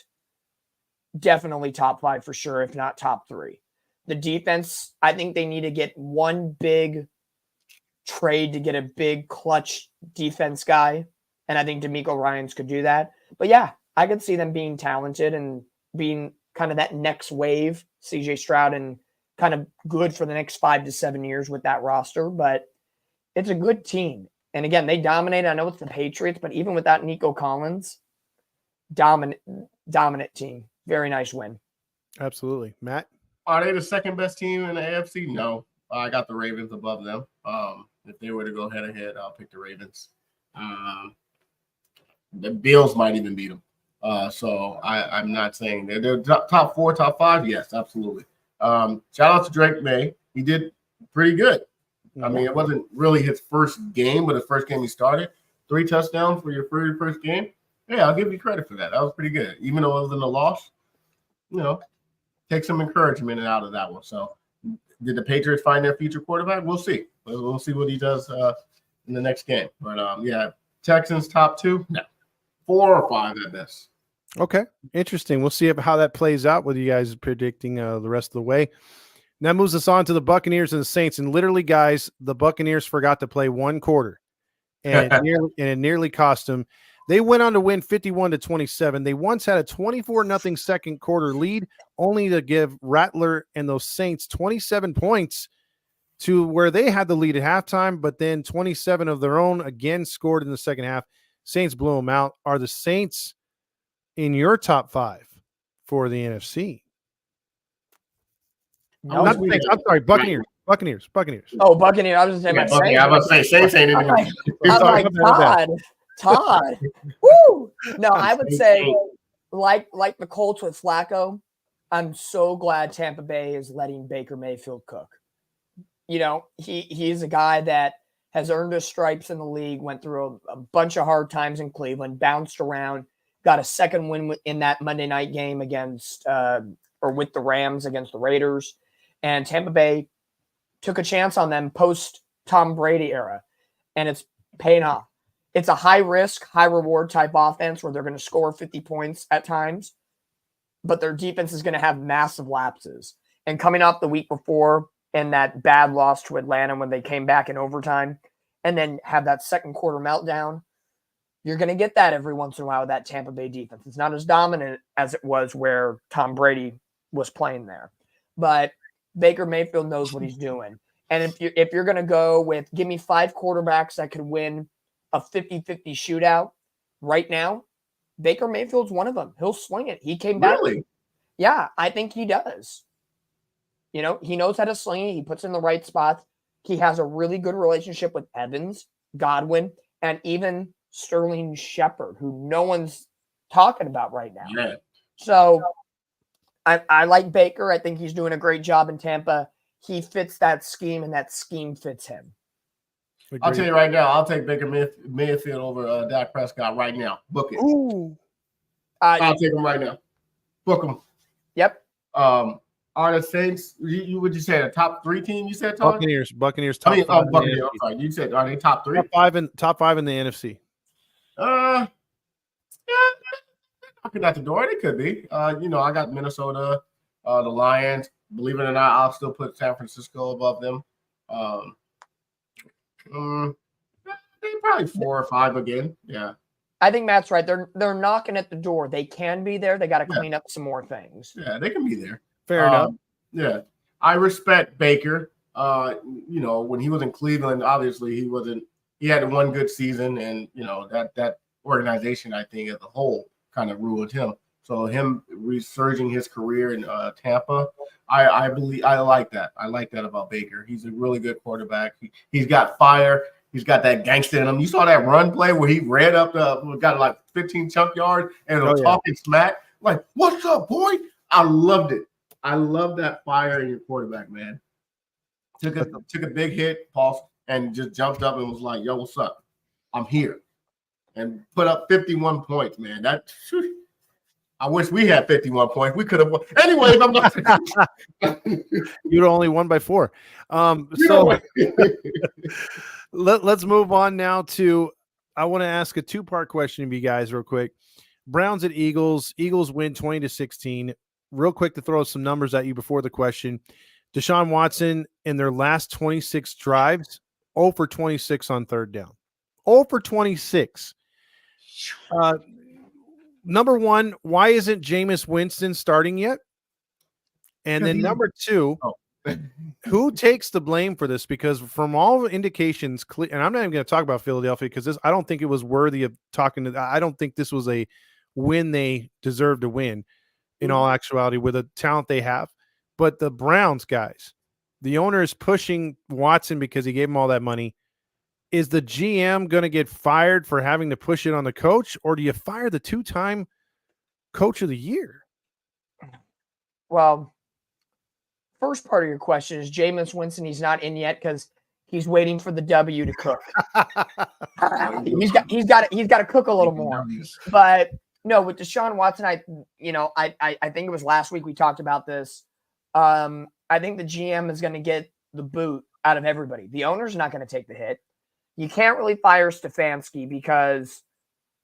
definitely top 5 for sure, if not top 3. The defense, I think they need to get one big trade to get a big clutch defense guy, and I think D'Amico Ryans could do that. But yeah, I could see them being talented and being kind of that next wave, CJ Stroud, and kind of good for the next 5 to 7 years with that roster. But it's a good team, and again, they dominate. I know it's the Patriots, but even without Nico Collins, dominant team. Very nice win. Absolutely. Matt? Are they the second best team in the AFC? No. I got the Ravens above them. If they were to go head-to-head, I'll pick the Ravens. The Bills might even beat them. So I'm not saying they're top 4, top 5. Yes, absolutely. Shout out to Drake May. He did pretty good. I mean, it wasn't really his first game, but his first game he started. 3 touchdowns for your very first game. Yeah, I'll give you credit for that. That was pretty good. Even though it wasn't a loss, take some encouragement out of that one. So did the Patriots find their future quarterback? We'll see. We'll see what he does in the next game. But, Texans top 2? No. 4 or 5 at best. Okay. Interesting. We'll see how that plays out with you guys predicting the rest of the way. And that moves us on to the Buccaneers and the Saints. And literally, guys, the Buccaneers forgot to play one quarter. And it nearly cost them. They went on to win 51-27. They once had a 24-0 second quarter lead, only to give Rattler and those Saints 27 points to where they had the lead at halftime, but then 27 of their own again scored in the second half. Saints blew them out. Are the Saints in your top 5 for the NFC? No, I'm sorry, Buccaneers. Buccaneers. Oh, Buccaneers. I was just saying. Buccaneers. I was about to say Saints ain't even. I'm like Todd. Woo! No, I would say like the Colts with Flacco. I'm so glad Tampa Bay is letting Baker Mayfield cook. You know, he's a guy that has earned his stripes in the league, went through a bunch of hard times in Cleveland, bounced around, got a second win in that Monday night game against or with the Rams against the Raiders. And Tampa Bay took a chance on them post Tom Brady era, and it's paying off. It's a high risk, high reward type offense where they're going to score 50 points at times, but their defense is going to have massive lapses. And coming off the week before and that bad loss to Atlanta when they came back in overtime and then have that second quarter meltdown, you're going to get that every once in a while with that Tampa Bay defense. It's not as dominant as it was where Tom Brady was playing there. But Baker Mayfield knows what he's doing. And if you're going to go with give me 5 quarterbacks that could win a 50-50 shootout right now, Baker Mayfield's one of them. He'll swing it. He came back. Really? Yeah, I think he does. You know, he knows how to sling it. He puts in the right spots. He has a really good relationship with Evans, Godwin, and even Sterling Shepard, who no one's talking about right now. Yeah. So I like Baker. I think he's doing a great job in Tampa. He fits that scheme, and that scheme fits him. Agreed. I'll tell you right now, I'll take Baker Mayfield over Dak Prescott right now. Book it. Ooh. I'll take him right now. Book him. Yep. Are the Saints? You would you say a top 3 team? You said Todd? Buccaneers. Top 5 Buccaneers. I'm sorry. You said are they top 3? Top five in the NFC. Yeah, knocking at the door. They could be. You know, I got Minnesota, the Lions. Believe it or not, I'll still put San Francisco above them. They probably 4 or 5 again. Yeah. I think Matt's right. They're knocking at the door. They can be there. They got to clean up some more things. Yeah, they can be there. Fair enough. Yeah. I respect Baker. You know, when he was in Cleveland, obviously he had one good season, and you know, that organization, I think, as a whole kind of ruined him. So him resurging his career in Tampa, I believe I like that. I like that about Baker. He's a really good quarterback. He's got fire. He's got that gangster in him. You saw that run play where he ran up got like 15 chunk yards and was talking smack. Like, what's up, boy? I loved it. I love that fire in your quarterback, man. Took a big hit, pause, and just jumped up and was like, yo, what's up? I'm here. And put up 51 points, man. I wish we had 51 points. We could have won. Anyways, I'm not. You'd only won by 4. Let's move on now to. I want to ask a 2-part question of you guys, real quick. Browns at Eagles. Eagles win 20-16. Real quick to throw some numbers at you before the question. Deshaun Watson in their last 26 drives, 0 for 26 on third down. 0 for 26. Number 1, why isn't Jameis Winston starting yet? And then number 2, who takes the blame for this? Because from all indications, and I'm not even going to talk about Philadelphia because I don't think it was worthy of talking to. I don't think this was a win they deserved to win in all actuality with the talent they have. But the Browns guys, the owner is pushing Watson because he gave him all that money. Is the GM going to get fired for having to push it on the coach, or do you fire the 2-time coach of the year? Well, first part of your question is Jameis Winston. He's not in yet because he's waiting for the W to cook. he's got to cook a little more. But no, with Deshaun Watson, I think it was last week we talked about this. I think the GM is going to get the boot out of everybody. The owner's not going to take the hit. You can't really fire Stefanski because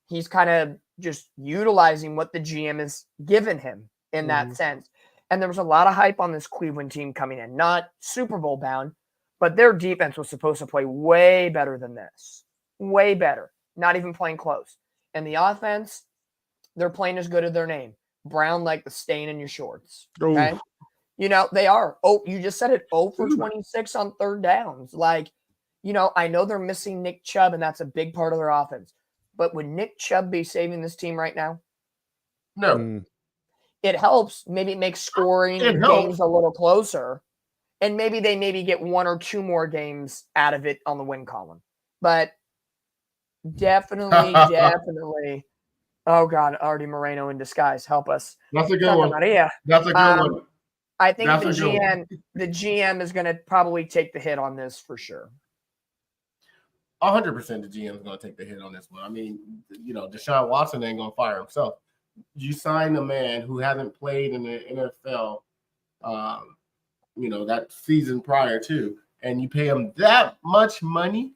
he's kind of just utilizing what the GM has given him in that sense. And there was a lot of hype on this Cleveland team coming in, not Super Bowl bound, but their defense was supposed to play way better than this. Way better. Not even playing close. And the offense, they're playing as good as their name. Brown like the stain in your shorts. Okay? You know, they are. Oh, you just said it. 0 for 26 on third downs. Like, you know, I know they're missing Nick Chubb, and that's a big part of their offense. But would Nick Chubb be saving this team right now? No. It helps. Maybe it makes scoring games a little closer. And maybe they get 1 or 2 more games out of it on the win column. But definitely. Oh, God, Artie Moreno in disguise. Help us. That's a good one. Maria. That's a good one. I think the GM is going to probably take the hit on this for sure. 100% the GM is going to take the hit on this one. I mean, Deshaun Watson ain't going to fire himself. You sign a man who hasn't played in the NFL, that season prior to, and you pay him that much money.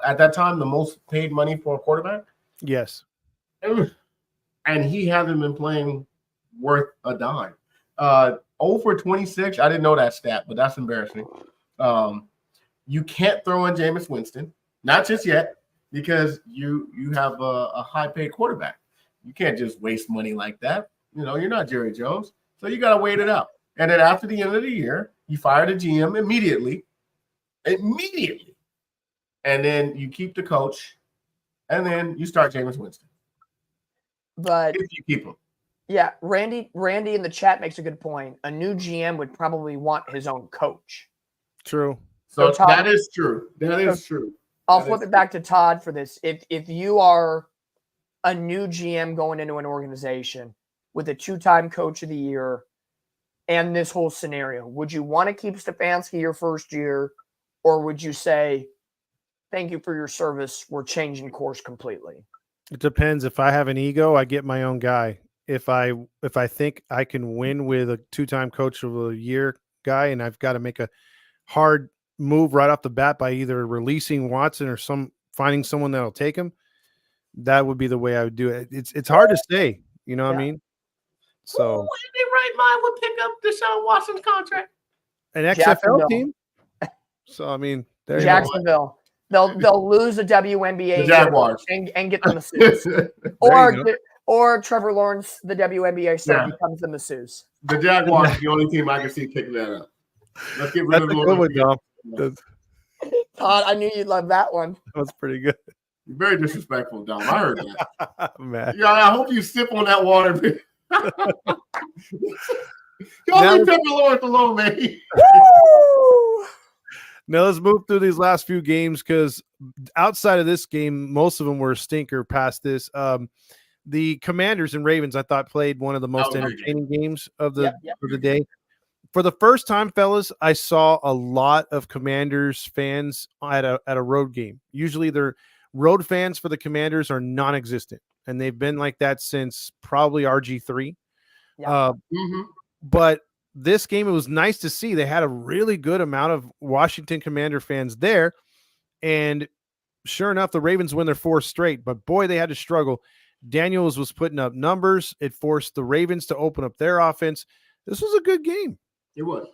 At that time the most paid money for a quarterback? Yes. And he hasn't been playing worth a dime. 0 for 26. I didn't know that stat, but that's embarrassing. You can't throw in Jameis Winston, not just yet, because you have a high-paid quarterback. You can't just waste money like that. You're not Jerry Jones, so you got to wait it out. And then after the end of the year, you fire the GM immediately, and then you keep the coach, and then you start Jameis Winston. But if you keep him. Yeah, Randy in the chat makes a good point. A new GM would probably want his own coach. True. So Todd, that is true. That is true. I'll flip it back to Todd for this. If you are a new GM going into an organization with a 2-time coach of the year and this whole scenario, would you want to keep Stefanski your first year, or would you say, thank you for your service, we're changing course completely? It depends. If I have an ego, I get my own guy. If I think I can win with a 2-time coach of the year guy, and I've got to make a hard move right off the bat by either releasing Watson or finding someone that'll take him, that would be the way I would do it. It's hard to say, what I mean? So who in their right mind would pick up Deshaun Watson's contract? An XFL team. So I mean, Jacksonville. They'll lose the WNBA the Jaguars and get the masseuse. Or Trevor Lawrence, the WNBA star, becomes the masseuse. The Jaguars is the only team I can see picking that up. Let's get rid of Lawrence. Todd, I knew you'd love that one. That was pretty good. You're very disrespectful, Dom. I heard that. Man. Yeah, I hope you sip on that water. Y'all leave Trevor Lawrence alone, man. Now let's move through these last few games, because outside of this game, most of them were a stinker past this. The Commanders and Ravens, I thought, played one of the most entertaining games of the day. For the first time, fellas, I saw a lot of Commanders fans at a road game. Usually their road fans for the Commanders are non-existent, and they've been like that since probably RG3. Yeah. But this game, it was nice to see. They had a really good amount of Washington Commander fans there, and sure enough, the Ravens win their 4th straight, but boy, they had to struggle. Daniels was putting up numbers. It forced the Ravens to open up their offense. This was a good game. It was.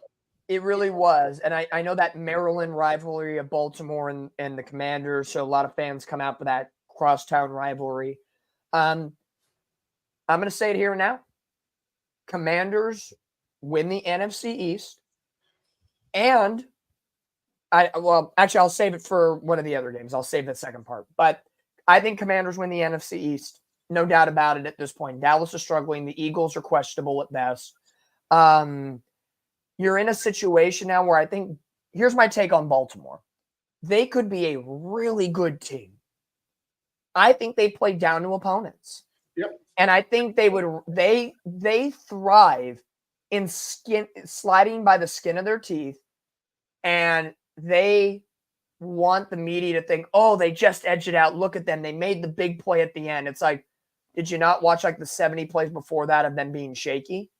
It really was. And I know that Maryland rivalry of Baltimore and the Commanders, so a lot of fans come out for that crosstown rivalry. I'm going to say it here and now. Commanders win the NFC East. And I'll save it for one of the other games. I'll save the second part. But I think Commanders win the NFC East. No doubt about it at this point. Dallas is struggling. The Eagles are questionable at best. You're in a situation now where I think, here's my take on Baltimore. They could be a really good team. I think they play down to opponents. Yep. And I think they thrive in sliding by the skin of their teeth, and they want the media to think, oh, they just edged it out. Look at them. They made the big play at the end. It's like, did you not watch like the 70 plays before that of them being shaky?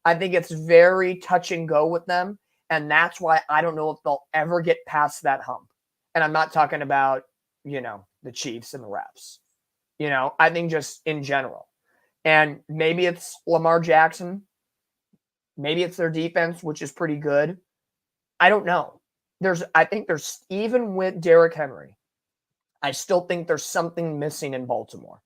I think it's very touch and go with them. And that's why I don't know if they'll ever get past that hump. And I'm not talking about, the Chiefs and the refs. I think just in general. And maybe it's Lamar Jackson. Maybe it's their defense, which is pretty good. I don't know. I think there's, even with Derrick Henry, I still think there's something missing in Baltimore.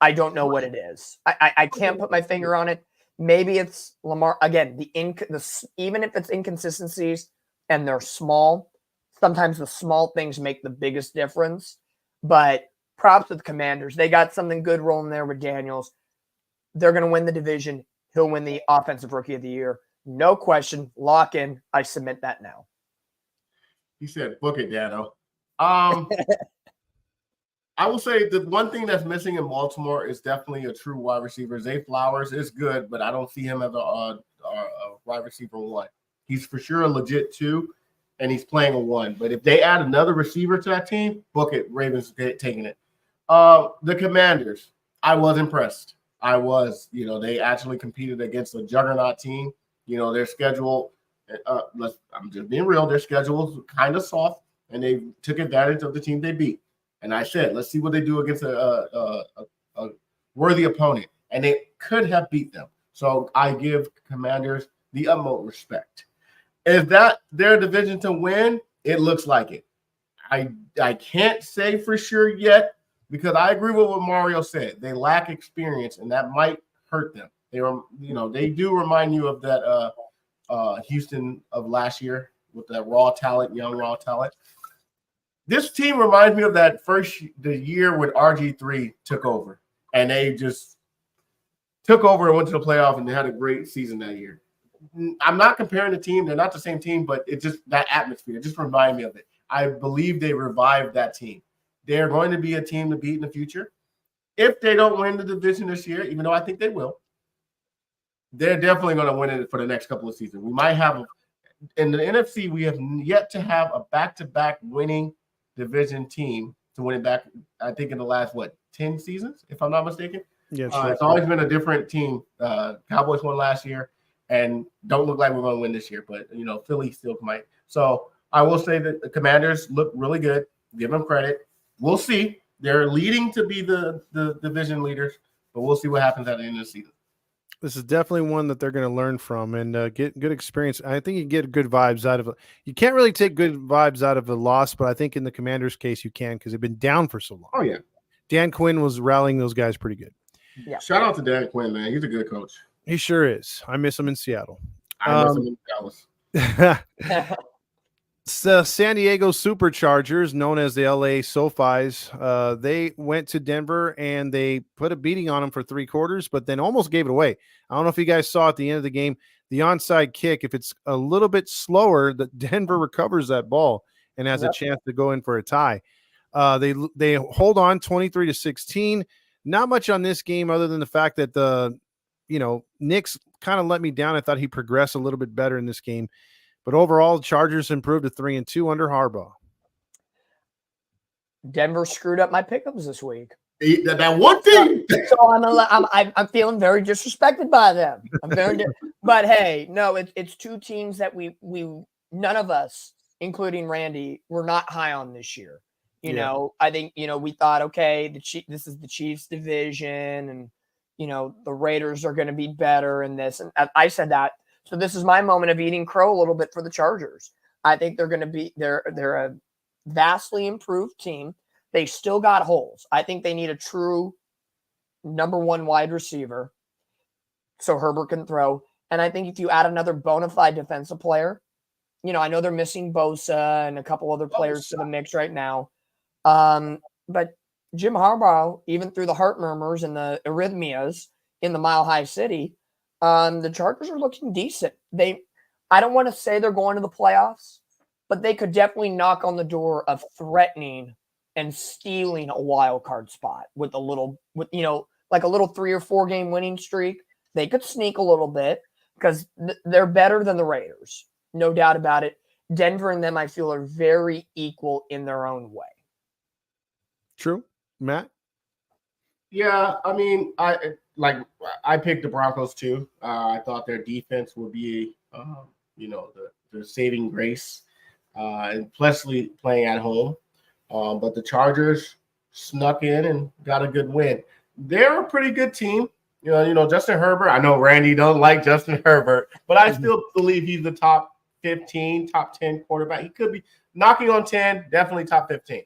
I don't know what it is. I can't put my finger on it. Maybe it's Lamar. Again, even if it's inconsistencies and they're small, sometimes the small things make the biggest difference. But props to the Commanders. They got something good rolling there with Daniels. They're going to win the division. He'll win the Offensive Rookie of the Year. No question. Lock in. I submit that now. He said, book it, Dano. I will say the one thing that's missing in Baltimore is definitely a true wide receiver. Zay Flowers is good, but I don't see him as a wide receiver 1. He's for sure a legit 2, and he's playing a 1. But if they add another receiver to that team, book it. Ravens taking it. The Commanders, I was impressed. They actually competed against a juggernaut team. Their schedule, I'm just being real, their schedule was kind of soft, and they took advantage of the team they beat. And I said, let's see what they do against a worthy opponent. And they could have beat them. So I give Commanders the utmost respect. Is that their division to win? It looks like it. I can't say for sure yet, because I agree with what Mario said. They lack experience, and that might hurt them. They do remind you of that Houston of last year with that young raw talent. This team reminds me of the year when RG3 took over, and they just took over and went to the playoff, and they had a great season that year. I'm not comparing the team. They're not the same team, but it just that atmosphere. It just reminded me of it. I believe they revived that team. They're going to be a team to beat in the future. If they don't win the division this year, even though I think they will, they're definitely going to win it for the next couple of seasons. We might have in the NFC, we have yet to have a back-to-back winning division team to win it back, I think, in the last 10 seasons, if I'm not mistaken. Yes, it's always been a different team. Cowboys won last year and don't look like we're going to win this year, but Philly still might. So I will say that the Commanders look really good. Give them credit. We'll see. They're leading to be the division leaders, but we'll see what happens at the end of the season. This is definitely one that they're going to learn from and get good experience. I think you get good vibes out of it. You can't really take good vibes out of a loss, but I think in the Commanders' case you can, because they've been down for so long. Oh, yeah. Dan Quinn was rallying those guys pretty good. Yeah. Shout out to Dan Quinn, man. He's a good coach. He sure is. I miss him in Seattle. I miss him in Dallas. The San Diego Superchargers, known as the LA SoFis, they went to Denver and they put a beating on them for 3 quarters, but then almost gave it away. I don't know if you guys saw at the end of the game, the onside kick, if it's a little bit slower, that Denver recovers that ball and has a chance to go in for a tie. They hold on 23-16. Not much on this game other than the fact that the Knicks kind of let me down. I thought he progressed a little bit better in this game. But overall, the Chargers improved to 3-2 under Harbaugh. Denver screwed up my pickups this week. That one thing. So I'm feeling very disrespected by them. But hey, no, it's 2 teams that we none of us, including Randy, were not high on this year. I think we thought, okay, this is the Chiefs division, and the Raiders are going to be better in this, and I said that. So this is my moment of eating crow a little bit for the Chargers. I think they're going to be they're a vastly improved team. They still got holes. I think they need a true number 1 wide receiver so Herbert can throw. And I think if you add another bona fide defensive player, I know they're missing Bosa and a couple other players to the mix right now. But Jim Harbaugh, even through the heart murmurs and the arrhythmias in the Mile High City, the Chargers are looking decent. I don't want to say they're going to the playoffs, but they could definitely knock on the door of threatening and stealing a wild card spot with a little 3 or 4 game winning streak. They could sneak a little bit because they're better than the Raiders. No doubt about it. Denver and them, I feel, are very equal in their own way. True. Matt? Yeah, I mean, I picked the Broncos too. I thought their defense would be, the saving grace, and especially playing at home. But the Chargers snuck in and got a good win. They're a pretty good team. Justin Herbert. I know Randy don't like Justin Herbert, but I still believe he's the top 15, top 10 quarterback. He could be knocking on 10, definitely top 15.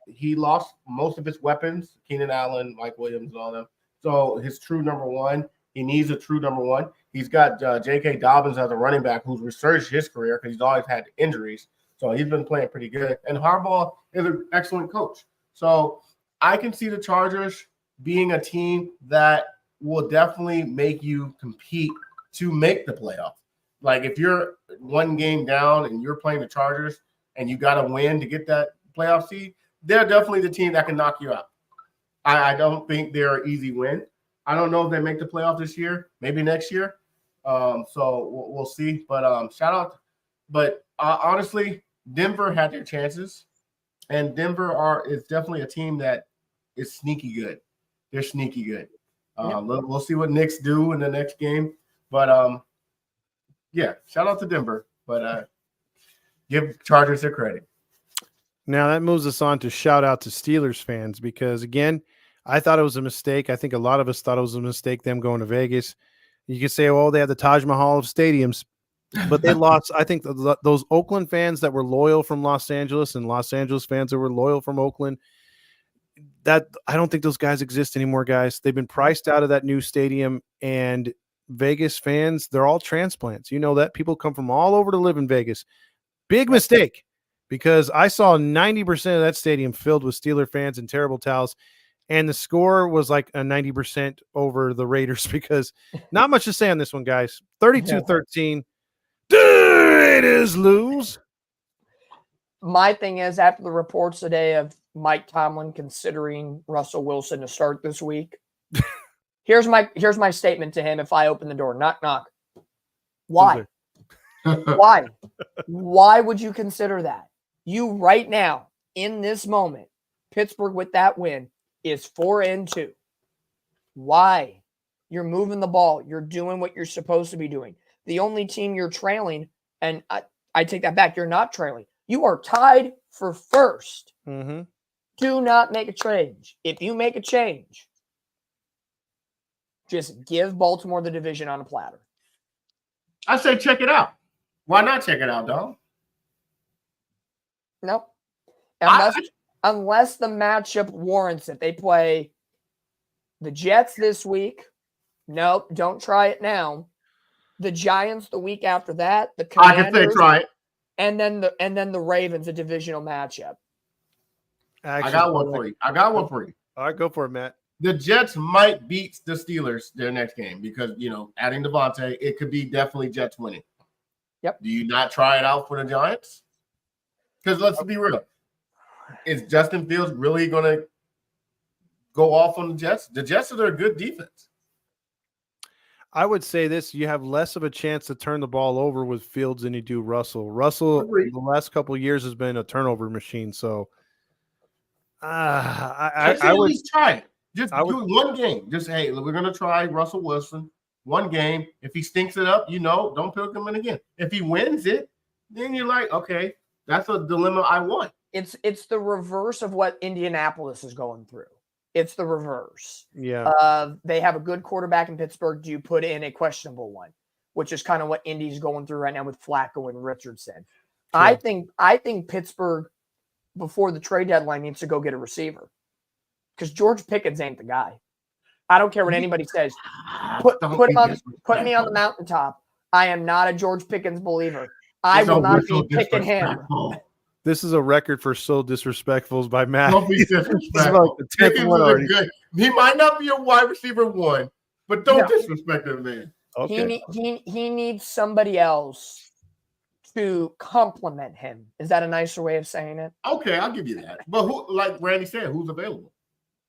He lost most of his weapons, Keenan Allen, Mike Williams, and all them. So his true number 1, he needs a true number 1. He's got J.K. Dobbins as a running back who's resurged his career because he's always had injuries. So he's been playing pretty good. And Harbaugh is an excellent coach. So I can see the Chargers being a team that will definitely make you compete to make the playoff. Like if you're one game down and you're playing the Chargers and you got to win to get that playoff seed, they're definitely the team that can knock you out. I don't think they're an easy win. I don't know if they make the playoff this year, maybe next year. So we'll see. But shout out. But honestly, Denver had their chances, and Denver is definitely a team that is sneaky good. They're sneaky good. We'll see what Knicks do in the next game. But yeah, shout out to Denver. But give Chargers their credit. Now that moves us on to shout out to Steelers fans because, again, I thought it was a mistake. I think a lot of us thought it was a mistake, them going to Vegas. You could say, oh, they have the Taj Mahal of stadiums, but they lost. I think those Oakland fans that were loyal from Los Angeles and Los Angeles fans that were loyal from Oakland, that I don't think those guys exist anymore, guys. They've been priced out of that new stadium, and Vegas fans, they're all transplants. You know that. People come from all over to live in Vegas. Big mistake. Because I saw 90% of that stadium filled with Steeler fans and terrible towels, and the score was like a 90% over the Raiders because not much to say on this one, guys. 32-13. Raiders lose. My thing is, after the reports today of Mike Tomlin considering Russell Wilson to start this week, here's my statement to him if I open the door. Knock, knock. Why? Why? Why would you consider that? You right now, in this moment, Pittsburgh with that win is 4-2. Why? You're moving the ball. You're doing what you're supposed to be doing. The only team you're trailing, and I take that back, you're not trailing. You are tied for first. Mm-hmm. Do not make a change. If you make a change, just give Baltimore the division on a platter. I say check it out. Why not check it out, dog? Nope. Unless the matchup warrants it. They play the Jets this week. Nope, don't try it now. The Giants the week after that. The Commanders, I can say try it. And then the Ravens, a divisional matchup. Actually, I got one for you. All right, go for it, Matt. The Jets might beat the Steelers their next game because, adding Devontae, it could be definitely Jets winning. Yep. Do you not try it out for the Giants? Because let's be real. Is Justin Fields really going to go off on the Jets? The Jets are a good defense. I would say this. You have less of a chance to turn the ball over with Fields than you do Russell. Russell, the last couple of years, has been a turnover machine. So I would at least try it. Just do one game. Just, hey, we're going to try Russell Wilson. One game. If he stinks it up, don't pick him in again. If he wins it, then you're like, okay, that's a dilemma I want. It's the reverse of what Indianapolis is going through. It's the reverse. Yeah. They have a good quarterback in Pittsburgh. Do you put in a questionable one? Which is kind of what Indy's going through right now with Flacco and Richardson. True. I think Pittsburgh, before the trade deadline, needs to go get a receiver. Because George Pickens ain't the guy. I don't care what anybody says. Put me on the mountaintop. I am not a George Pickens believer. I will not be picking him. This is a record for so disrespectfuls by Matt. Don't be disrespectful. He might not be a wide receiver one, but don't disrespect him, man. Okay. He needs somebody else to complement him. Is that a nicer way of saying it? Okay, I'll give you that. But who, like Randy said, who's available?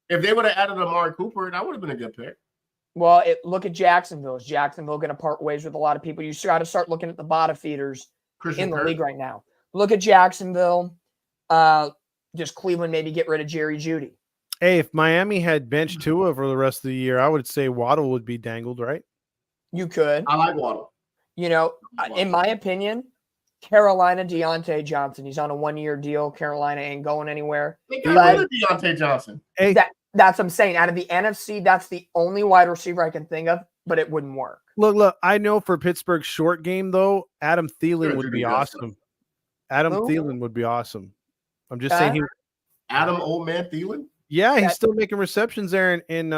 If they would have added Amari Cooper, that would have been a good pick. Well, look at Jacksonville. Is Jacksonville going to part ways with a lot of people? You got to start looking at the bottom feeders in the league right now. Look at Jacksonville. Just Cleveland maybe get rid of Jerry Jeudy. Hey, if Miami had benched Tua for the rest of the year, I would say Waddle would be dangled, right? You could. I like Waddle. In my opinion, Carolina, Deontay Johnson. He's on a 1-year deal. Carolina ain't going anywhere. They got rid of Deontay Johnson. Hey, that's what I'm saying. Out of the NFC, that's the only wide receiver I can think of, but it wouldn't work. Look, I know for Pittsburgh's short game, though, Adam Thielen would be awesome. Thielen would be awesome. I'm just saying Adam Old Man Thielen? Yeah, he's still making receptions there in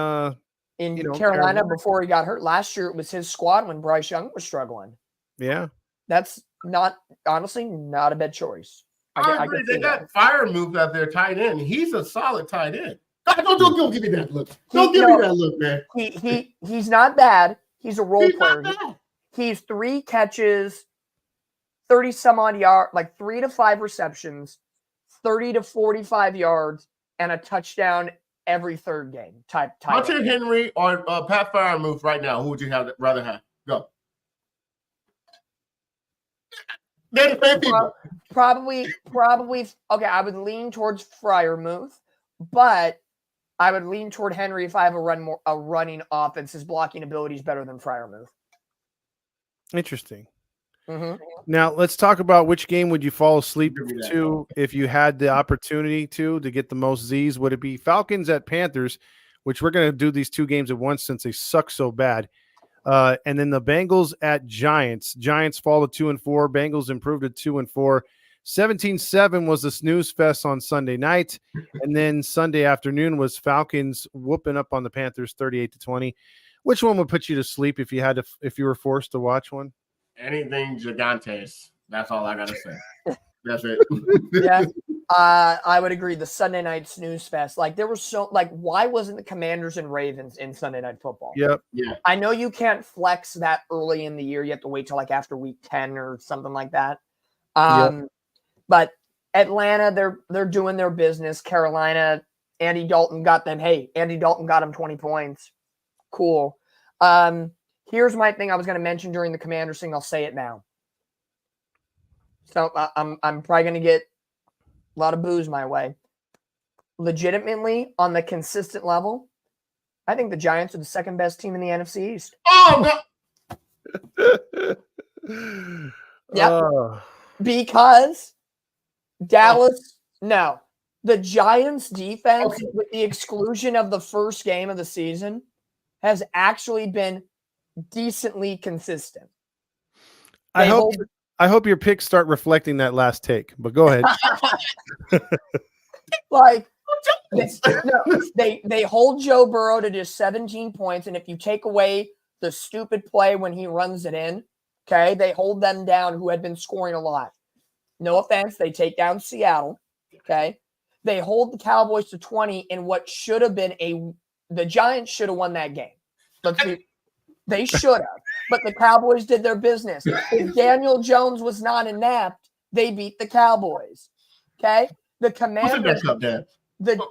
Carolina before he got hurt. Last year, it was his squad when Bryce Young was struggling. Yeah. That's honestly not a bad choice. I agree. They got fire moves out there tight end. He's a solid tight end. Don't give me that look. Don't give me that look, man. He's not bad. He's a role player. He's 3 catches, 30 some odd yards, like 3 to 5 receptions, 30 to 45 yards, and a touchdown every third game. Type. Hunter Henry or Pat Freiermuth right now? Who would you rather have? Go. They're the same people. Probably. Okay, I would lean towards Freiermuth, but I would lean toward Henry if I have a running offense. His blocking ability is better than Freiermuth. Interesting. Mm-hmm. Now let's talk about which game would you fall asleep to if you had the opportunity to get the most Z's. Would it be Falcons at Panthers, which we're going to do these 2 games at once since they suck so bad, and then the Bengals at Giants. Giants fall to 2-4. Bengals improved to 2-4. 17-7 was the snooze fest on Sunday night, and then Sunday afternoon was Falcons whooping up on the Panthers 38-20. Which one would put you to sleep if you were forced to watch one? Anything Gigantes. That's all I gotta say. That's it. Yeah, I would agree. The Sunday night snooze fest. Like there was why wasn't the Commanders and Ravens in Sunday Night Football? Yep. Yeah. I know you can't flex that early in the year. You have to wait till like after week 10 or something like that. But Atlanta, they're doing their business. Carolina, Andy Dalton got them. Hey, Andy Dalton got him 20 points. Cool. Here's my thing I was going to mention during the Commanders thing. I'll say it now. So I'm probably going to get a lot of boos my way. Legitimately, on the consistent level, I think the Giants are the second best team in the NFC East. Oh, no. Yep. Because Dallas, no. The Giants defense, with the exclusion of the first game of the season, has actually been decently consistent. I hope your picks start reflecting that last take, but go ahead. They hold Joe Burrow to just 17 points, and if you take away the stupid play when he runs it in, okay, they hold them down who had been scoring a lot. No offense, they take down Seattle, okay? They hold the Cowboys to 20 in what should have been the Giants should have won that game. They should have, but the Cowboys did their business. If Daniel Jones was not inept, they beat the Cowboys. Okay? The Commanders. The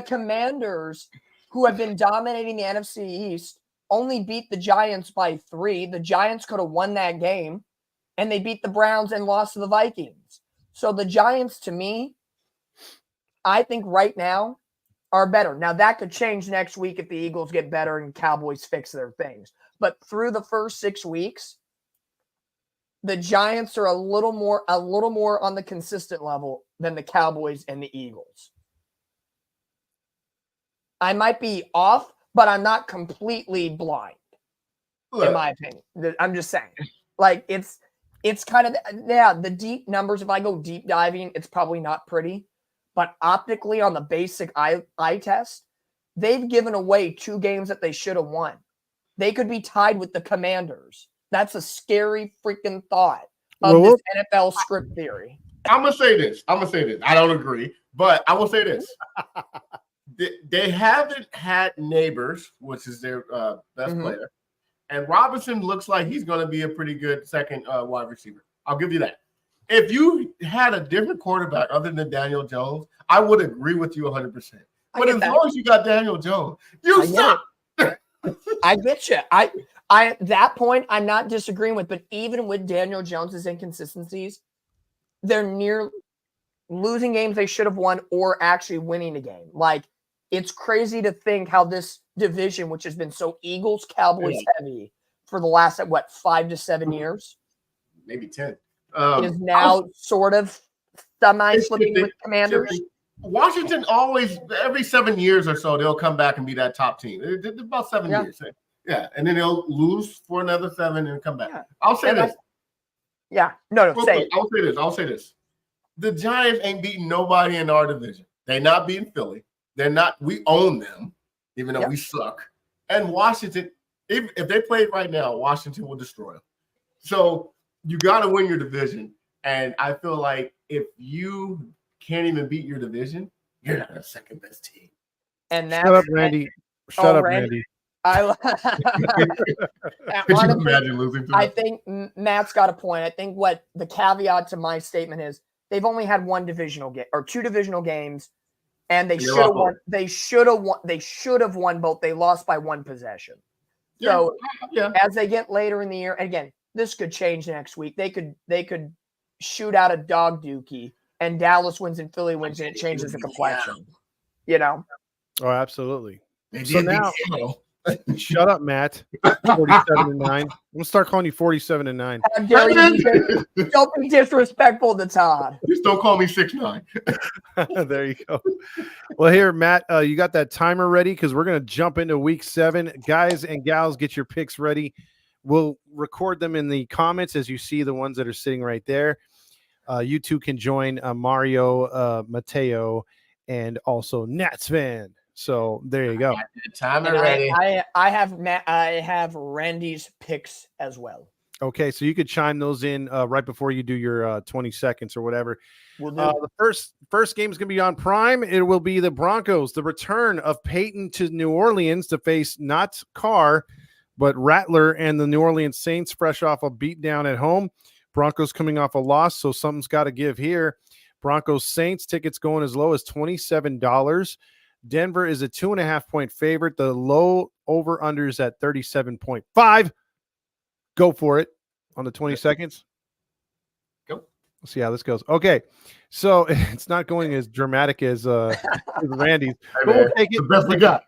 Commanders, who have been dominating the NFC East, only beat the Giants by 3. The Giants could have won that game, and they beat the Browns and lost to the Vikings. So the Giants, to me, I think right now, are better. Now, that could change next week if the Eagles get better and Cowboys fix their things. But through the first 6 weeks, the Giants are a little more on the consistent level than the Cowboys and the Eagles. I might be off, but I'm not completely blind, in my opinion. I'm just saying. Like, it's kind of, the deep numbers, if I go deep diving, it's probably not pretty. But optically, on the basic eye test, they've given away 2 games that they should have won. They could be tied with the Commanders. That's a scary freaking thought of this NFL script theory. I'm going to say this. I don't agree, but I will say this. They haven't had Neighbors, which is their best player. And Robinson looks like he's going to be a pretty good second wide receiver. I'll give you that. If you had a different quarterback other than Daniel Jones, I would agree with you 100%. But as long as you got Daniel Jones, you suck. I get you. I at that point, I'm not disagreeing with, but even with Daniel Jones's inconsistencies, they're near losing games they should have won or actually winning a game. Like, it's crazy to think how this division, which has been so Eagles, Cowboys heavy for the last, 5 to 7 years? Maybe 10. Is now sort of semi-flipping with Commanders. Washington always, every 7 years or so, they'll come back and be that top team. It's about 7 years. Yeah, and then they'll lose for another 7 and come back. Yeah. I'll say this. I'll say this. The Giants ain't beating nobody in our division. They're not beating Philly. We own them, even though we suck. And Washington, if they played right now, Washington will destroy them. So you got to win your division. And I feel like if you can't even beat your division, you're not a second best team. And that's, Shut up, Randy. Shut up, Randy. Could you imagine losing to them? I think Matt's got a point. I think what the caveat to my statement is they've only had one divisional game or two divisional games, and they should have won. They should have won both. They lost by one possession. So as they get later in the year, again, this could change next week. They could shoot out a dog dookie, and Dallas wins and Philly wins, and it changes the complexion. You know? Oh, absolutely. So now, shut up, Matt. 47-9. I'm gonna start calling you 47-9. How dare you? Don't be disrespectful to Todd. Just don't call me 6'9". There you go. Well, here, Matt, you got that timer ready because we're gonna jump into week 7. Guys and gals, get your picks ready. We'll record them in the comments as you see the ones that are sitting right there. You two can join Mario, Mateo, and also Nats fan. So there you go. Timer ready. I have Randy's picks as well. Okay, so you could chime those in right before you do your 20 seconds or whatever. We'll do the first game is going to be on Prime. It will be the Broncos, the return of Peyton to New Orleans to face not Carr, but Rattler and the New Orleans Saints, fresh off a beatdown at home. Broncos coming off a loss, so something's got to give here. Broncos Saints tickets going as low as $27. Denver is a 2.5-point favorite. The low over-unders at 37.5. Go for it on the 20 seconds. Go. Let's see how this goes. Okay, so it's not going as dramatic as Randy's. Hey, man, we'll take it. The best we got.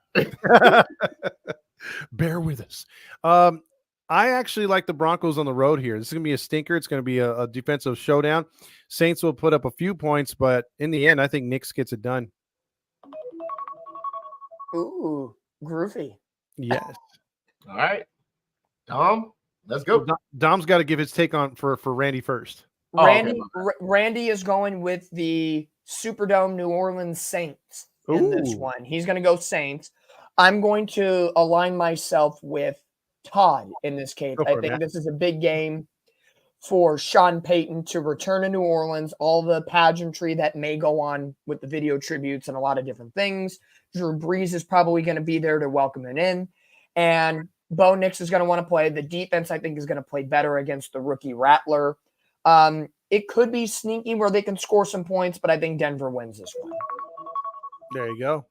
Bear with us. I actually like the Broncos on the road here. This is going to be a stinker. It's going to be a defensive showdown. Saints will put up a few points, but in the end, I think Knicks gets it done. Ooh, groovy. Yes. All right. Dom, let's go. Dom's got to give his take on for Randy first. Randy is going with the Superdome New Orleans Saints in this one. He's going to go Saints. I'm going to align myself with Todd in this case. I think this is a big game for Sean Payton to return to New Orleans, all the pageantry that may go on with the video tributes and a lot of different things. Drew Brees is probably going to be there to welcome him in. And Bo Nix is going to want to play. The defense, I think, is going to play better against the rookie Rattler. It could be sneaky where they can score some points, but I think Denver wins this one. There you go.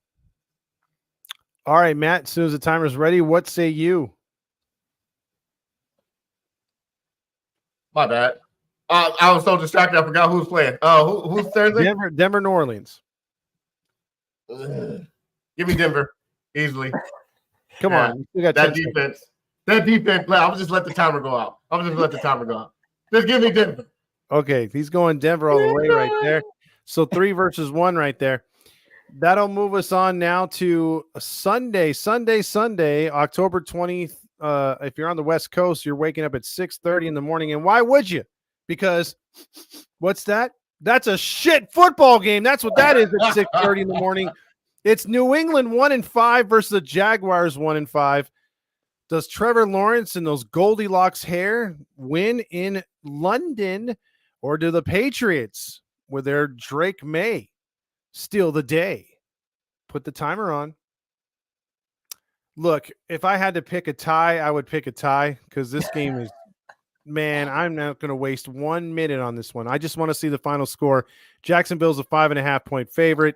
All right, Matt, as soon as the timer's ready, what say you? My bad. I was so distracted, I forgot who's playing. Who's Thursday? Denver, New Orleans. Give me Denver easily. Come on. You got that defense. That defense. I'll just let the timer go out. Just give me Denver. Okay, he's going Denver all the way right there. So 3 versus 1 right there. That'll move us on now to Sunday, October 20th. If you're on the West Coast, you're waking up at 6:30 in the morning. And why would you? Because what's that? That's a shit football game. That's what that is at 6:30 in the morning. It's New England 1-5 versus the Jaguars 1-5. Does Trevor Lawrence and those Goldilocks hair win in London, or do the Patriots with their Drake May steal the day? Put the timer on. Look, if I had to pick a tie, I would pick a tie because this game is, man, I'm not going to waste 1 minute on this one. I just want to see the final score. Jacksonville's a 5.5-point favorite.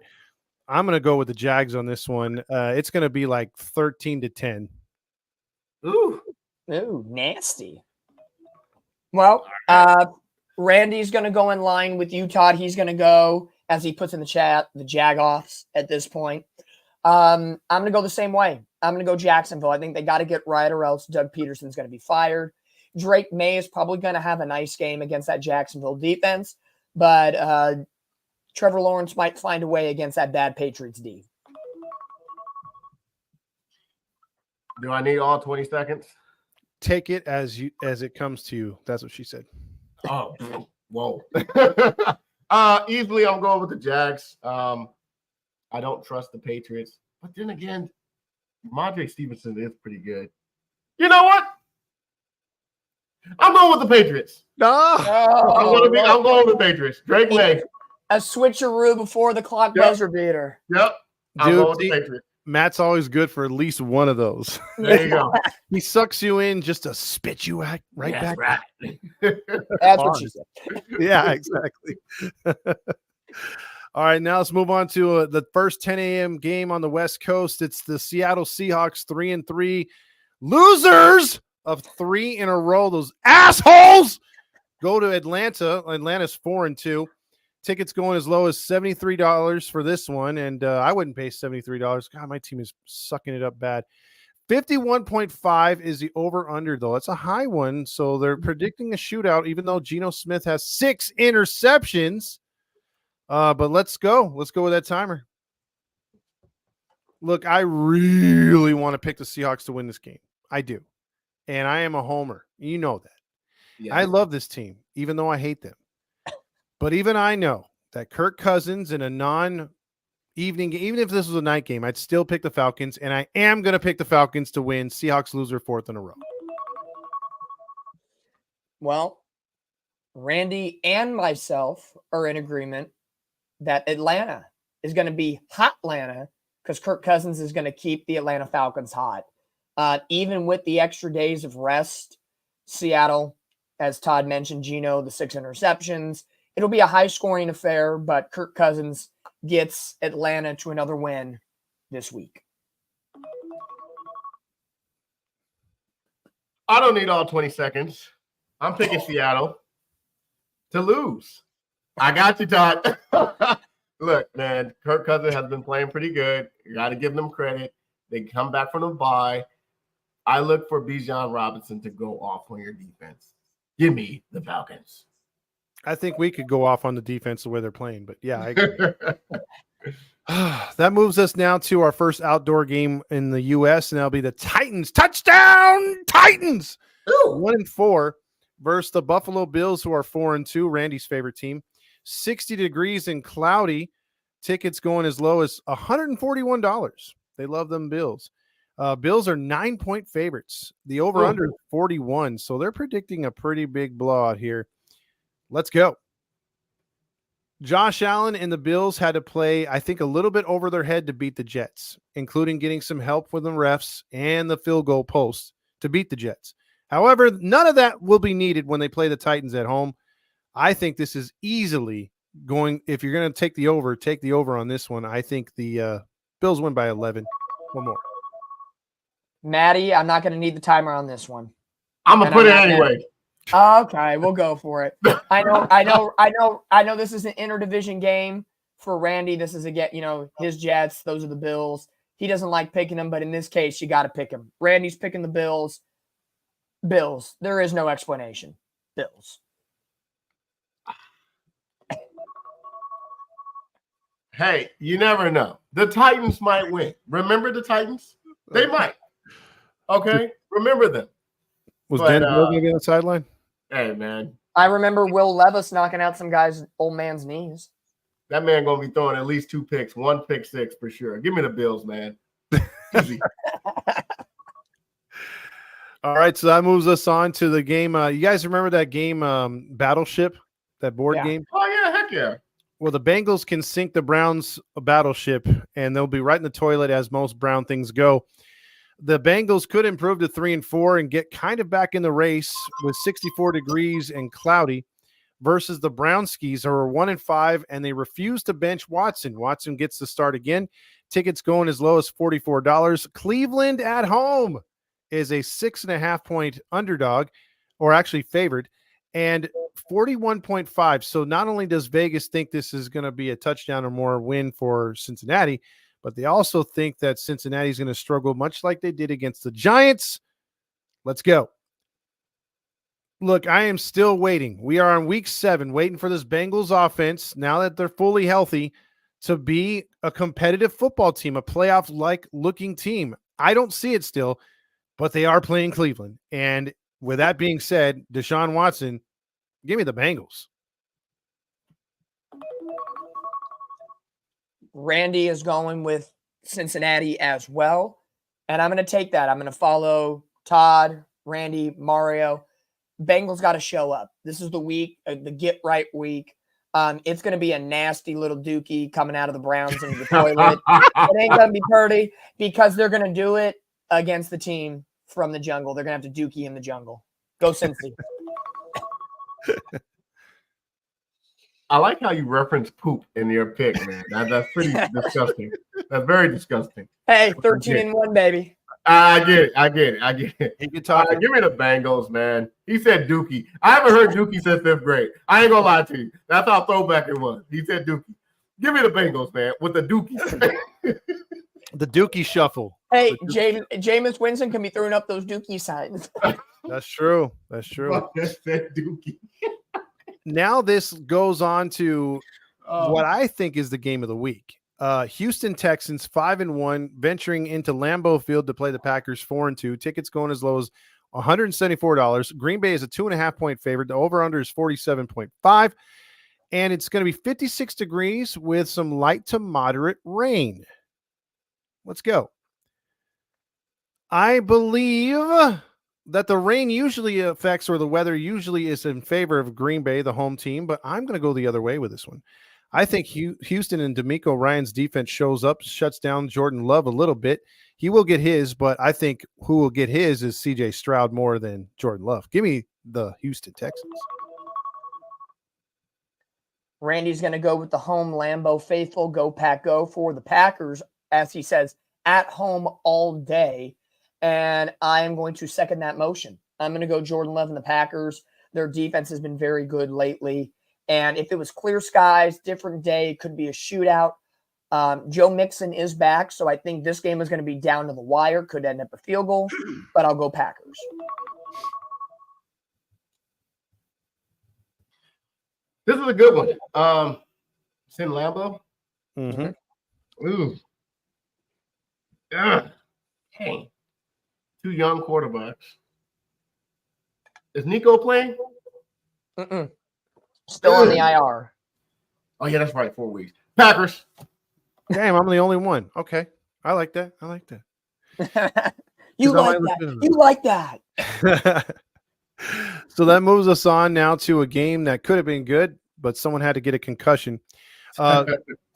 I'm going to go with the Jags on this one. It's going to be like 13-10. Ooh, nasty. Well, Randy's going to go in line with you, Todd. He's going to go, as he puts in the chat, the Jag-offs at this point. I'm going to go the same way. I'm going to go Jacksonville. I think they got to get right or else Doug Peterson's going to be fired. Drake May is probably going to have a nice game against that Jacksonville defense, but Trevor Lawrence might find a way against that bad Patriots D. Do I need all 20 seconds? Take it as it comes to you. That's what she said. Oh, whoa. Easily, I'm going with the Jags. I don't trust the Patriots. But then again, Mondre Stevenson is pretty good. You know what? I'm going with the Patriots. No. I'm going with the Patriots. Drake May. A switcheroo before the clock buzzer beater. Yep. Dude, Matt's always good for at least one of those. There you go. He sucks you in just to spit you right back. Right. That's what she said. Yeah, exactly. All right, now let's move on to the first 10 a.m. game on the West Coast. It's the Seattle Seahawks 3-3 losers of 3 in a row. Those assholes go to Atlanta. Atlanta's 4-2. Tickets going as low as $73 for this one, and I wouldn't pay $73. God, my team is sucking it up bad. 51.5 is the over-under, though. That's a high one, so they're predicting a shootout, even though Geno Smith has 6 interceptions. But let's go. Let's go with that timer. Look, I really want to pick the Seahawks to win this game. I do. And I am a homer. You know that. Yeah. I love this team, even though I hate them. But even I know that Kirk Cousins in a non-evening game, even if this was a night game, I'd still pick the Falcons, and I am going to pick the Falcons to win. Seahawks loser 4th in a row. Well, Randy and myself are in agreement that Atlanta is going to be hot Atlanta because Kirk Cousins is going to keep the Atlanta Falcons hot. Even with the extra days of rest, Seattle, as Todd mentioned, Geno, the 6 interceptions, it'll be a high-scoring affair, but Kirk Cousins gets Atlanta to another win this week. I don't need all 20 seconds. I'm picking Seattle to lose. I got you, Todd. Look, man, Kirk Cousins has been playing pretty good. You got to give them credit. They come back from the bye. I look for Bijan Robinson to go off on your defense. Give me the Falcons. I think we could go off on the defense the way they're playing, but yeah, I agree. That moves us now to our first outdoor game in the U.S., and that'll be the Titans. Touchdown, Titans! 1-4 versus the Buffalo Bills, who are 4-2, Randy's favorite team. 60 degrees and cloudy. Tickets going as low as $141. They love them Bills. Bills are 9-point favorites. The over-under is 41, so they're predicting a pretty big blowout here. Let's go. Josh Allen and the Bills had to play, I think, a little bit over their head to beat the Jets, including getting some help from the refs and the field goal post to beat the Jets. However, none of that will be needed when they play the Titans at home. I think this is easily going, if you're going to take the over on this one. I think the Bills win by 11. One more. Maddie, I'm not going to need the timer on this one. I'm going to put it anyway. Okay, we'll go for it. I know this is an interdivision game for Randy. This is his Jets. Those are the Bills. He doesn't like picking them, but in this case, you got to pick him. Randy's picking the Bills. Bills. There is no explanation. Bills. Hey, you never know. The Titans might win. Remember the Titans? They might. Okay? Remember them. Was Dan going to be on the sideline? Hey, man. I remember Will Levis knocking out some guy's old man's knees. That man going to be throwing at least 2 picks, 1 pick 6 for sure. Give me the Bills, man. Easy. All right, so that moves us on to the game. You guys remember that game, Battleship, that board game? Oh, yeah, heck yeah. Well, the Bengals can sink the Browns' Battleship, and they'll be right in the toilet as most Brown things go. The Bengals could improve to 3-4 and get kind of back in the race with 64 degrees and cloudy versus the Brownskis, who are 1-5, and they refuse to bench Watson. Watson gets to start again. Tickets going as low as $44. Cleveland at home is a 6.5-point underdog, or actually favored, and 41.5. So not only does Vegas think this is going to be a touchdown or more win for Cincinnati, but they also think that Cincinnati is going to struggle much like they did against the Giants. Let's go. Look, I am still waiting. We are on week 7, waiting for this Bengals offense, now that they're fully healthy, to be a competitive football team, a playoff-like looking team. I don't see it still, but they are playing Cleveland. And with that being said, Deshaun Watson, give me the Bengals. Randy is going with Cincinnati as well. And I'm going to take that. I'm going to follow Todd, Randy, Mario. Bengals got to show up. This is the week, the get right week. It's going to be a nasty little dookie coming out of the Browns into the toilet. It ain't going to be pretty because they're going to do it against the team from the jungle. They're going to have to dookie in the jungle. Go Cincy. I like how you reference poop in your pick, man. That's pretty disgusting. That's very disgusting. Hey, 13-1, baby. I get it. He can talk. Give me the Bengals, man. He said Dookie. I haven't heard Dookie since 5th grade. I ain't gonna lie to you. That's how throwback it was. He said Dookie. Give me the Bengals, man, with the Dookie. The Dookie shuffle. Hey, Jameis Winston can be throwing up those Dookie signs. That's true. That's true. Said Dookie. Now this goes on to what I think is the game of the week. Houston Texans 5-1 venturing into Lambeau Field to play the Packers 4-2. Tickets going as low as $174. Green Bay is a 2.5-point favorite. The over-under is 47.5. And it's going to be 56 degrees with some light to moderate rain. Let's go. I believe that the rain usually affects, or the weather usually is in favor of Green Bay, the home team, but I'm going to go the other way with this one. I think Houston and D'Amico Ryan's defense shows up, shuts down Jordan Love a little bit. He will get his, but I think who will get his is CJ Stroud more than Jordan Love. Give me the Houston Texans. Randy's going to go with the home Lambeau faithful. Go Pack Go for the Packers, as he says, at home all day. And I am going to second that motion. I'm going to go Jordan Love and the Packers. Their defense has been very good lately. And if it was clear skies, different day, it could be a shootout. Joe Mixon is back, so I think this game is going to be down to the wire. Could end up a field goal, but I'll go Packers. This is a good one. It's in Lambeau. Mm-hmm. Ooh. Yeah. Hey. Two young quarterbacks. Is Nico playing? Still on the IR. Oh, yeah, that's right. 4 weeks. Packers. Damn, I'm the only one. Okay. I like that. You like that. So that moves us on now to a game that could have been good, but someone had to get a concussion.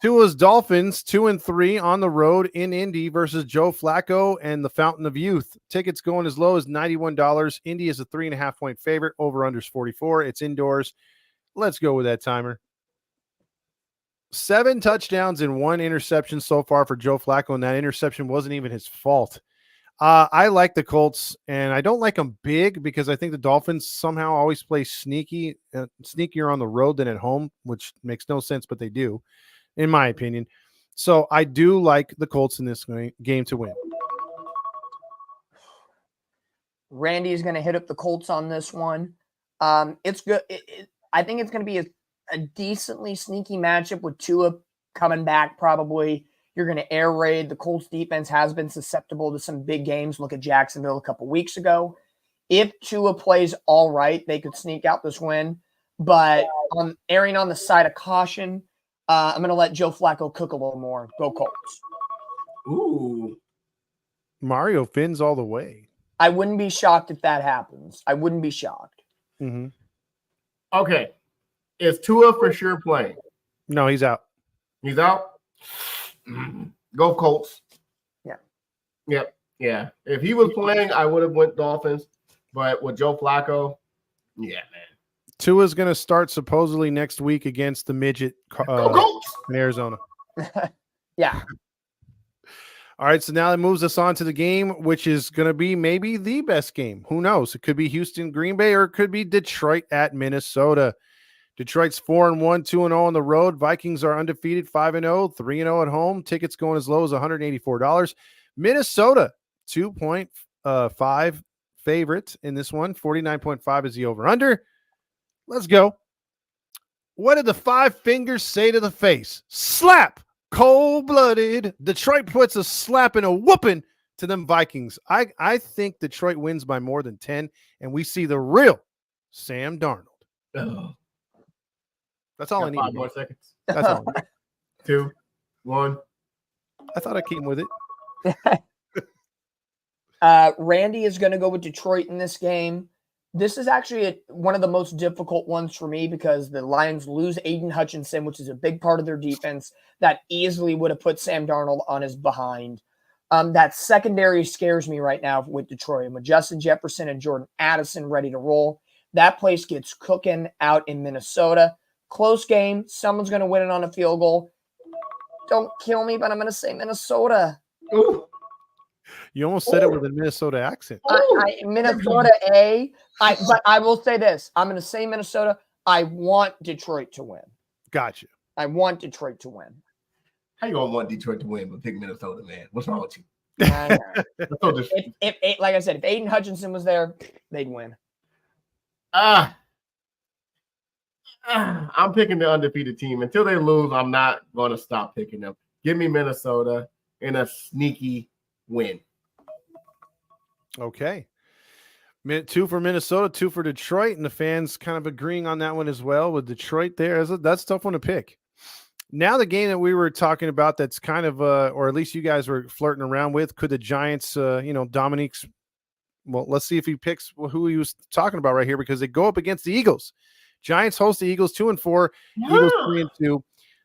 Tua's Dolphins 2-3 on the road in Indy versus Joe Flacco and the Fountain of Youth. Tickets going as low as $91. Indy is a 3.5-point favorite. Over under is 44. It's indoors. Let's go with that timer. 7 touchdowns and 1 interception so far for Joe Flacco, and that interception wasn't even his fault. I like the Colts, and I don't like them big because I think the Dolphins somehow always play sneakier on the road than at home, which makes no sense, but they do, in my opinion. So I do like the Colts in this game to win. Randy is going to hit up the Colts on this one. It's good. I think it's going to be a decently sneaky matchup with Tua coming back probably. You're going to air raid. The Colts defense has been susceptible to some big games. Look at Jacksonville a couple weeks ago. If Tua plays all right, they could sneak out this win. But erring on the side of caution, I'm going to let Joe Flacco cook a little more. Go Colts. Ooh. Mario Fins all the way. I wouldn't be shocked if that happens. I wouldn't be shocked. Mm-hmm. Okay. Is Tua for sure playing? No, he's out. He's out? Go Colts. Yeah. Yep. Yeah. If he was playing, I would have went Dolphins. But with Joe Flacco, yeah, man. Tua's going to start supposedly next week against the midget in Arizona. Yeah. All right, so now that moves us on to the game, which is going to be maybe the best game. Who knows? It could be Houston, Green Bay, or it could be Detroit at Minnesota. Detroit's 4-1, 2-0 on the road. Vikings are undefeated, 5-0, 3-0 at home. Tickets going as low as $184. Minnesota, 2.5 favorite in this one. 49.5 is the over-under. Let's go. What did the 5 fingers say to the face? Slap! Cold-blooded. Detroit puts a slap and a whooping to them Vikings. I think Detroit wins by more than 10, and we see the real Sam Darnold. Oh. That's all I need. 5 more seconds. That's all. 2, 1. I thought I came with it. Randy is going to go with Detroit in this game. This is actually one of the most difficult ones for me because the Lions lose Aiden Hutchinson, which is a big part of their defense that easily would have put Sam Darnold on his behind. That secondary scares me right now with Detroit. And with Justin Jefferson and Jordan Addison ready to roll, that place gets cooking out in Minnesota. Close game. Someone's going to win it on a field goal. Don't kill me, but I'm going to say Minnesota. Ooh. You almost said it with a Minnesota accent. Minnesota but I will say this. I'm going to say Minnesota. I want Detroit to win. Gotcha. I want Detroit to win. How you gonna want Detroit to win but pick Minnesota, man? What's wrong with you? If like I said, if Aiden Hutchinson was there, they'd win. I'm picking the undefeated team. Until they lose, I'm not going to stop picking them. Give me Minnesota in a sneaky win. Okay. 2 for Minnesota, 2 for Detroit, and the fans kind of agreeing on that one as well with Detroit there. That's a tough one to pick. Now the game that we were talking about that's kind of, or at least you guys were flirting around with, could the Giants, Dominique's, well, let's see if he picks who he was talking about right here because they go up against the Eagles. Giants host the Eagles 2-4, Eagles 3-2.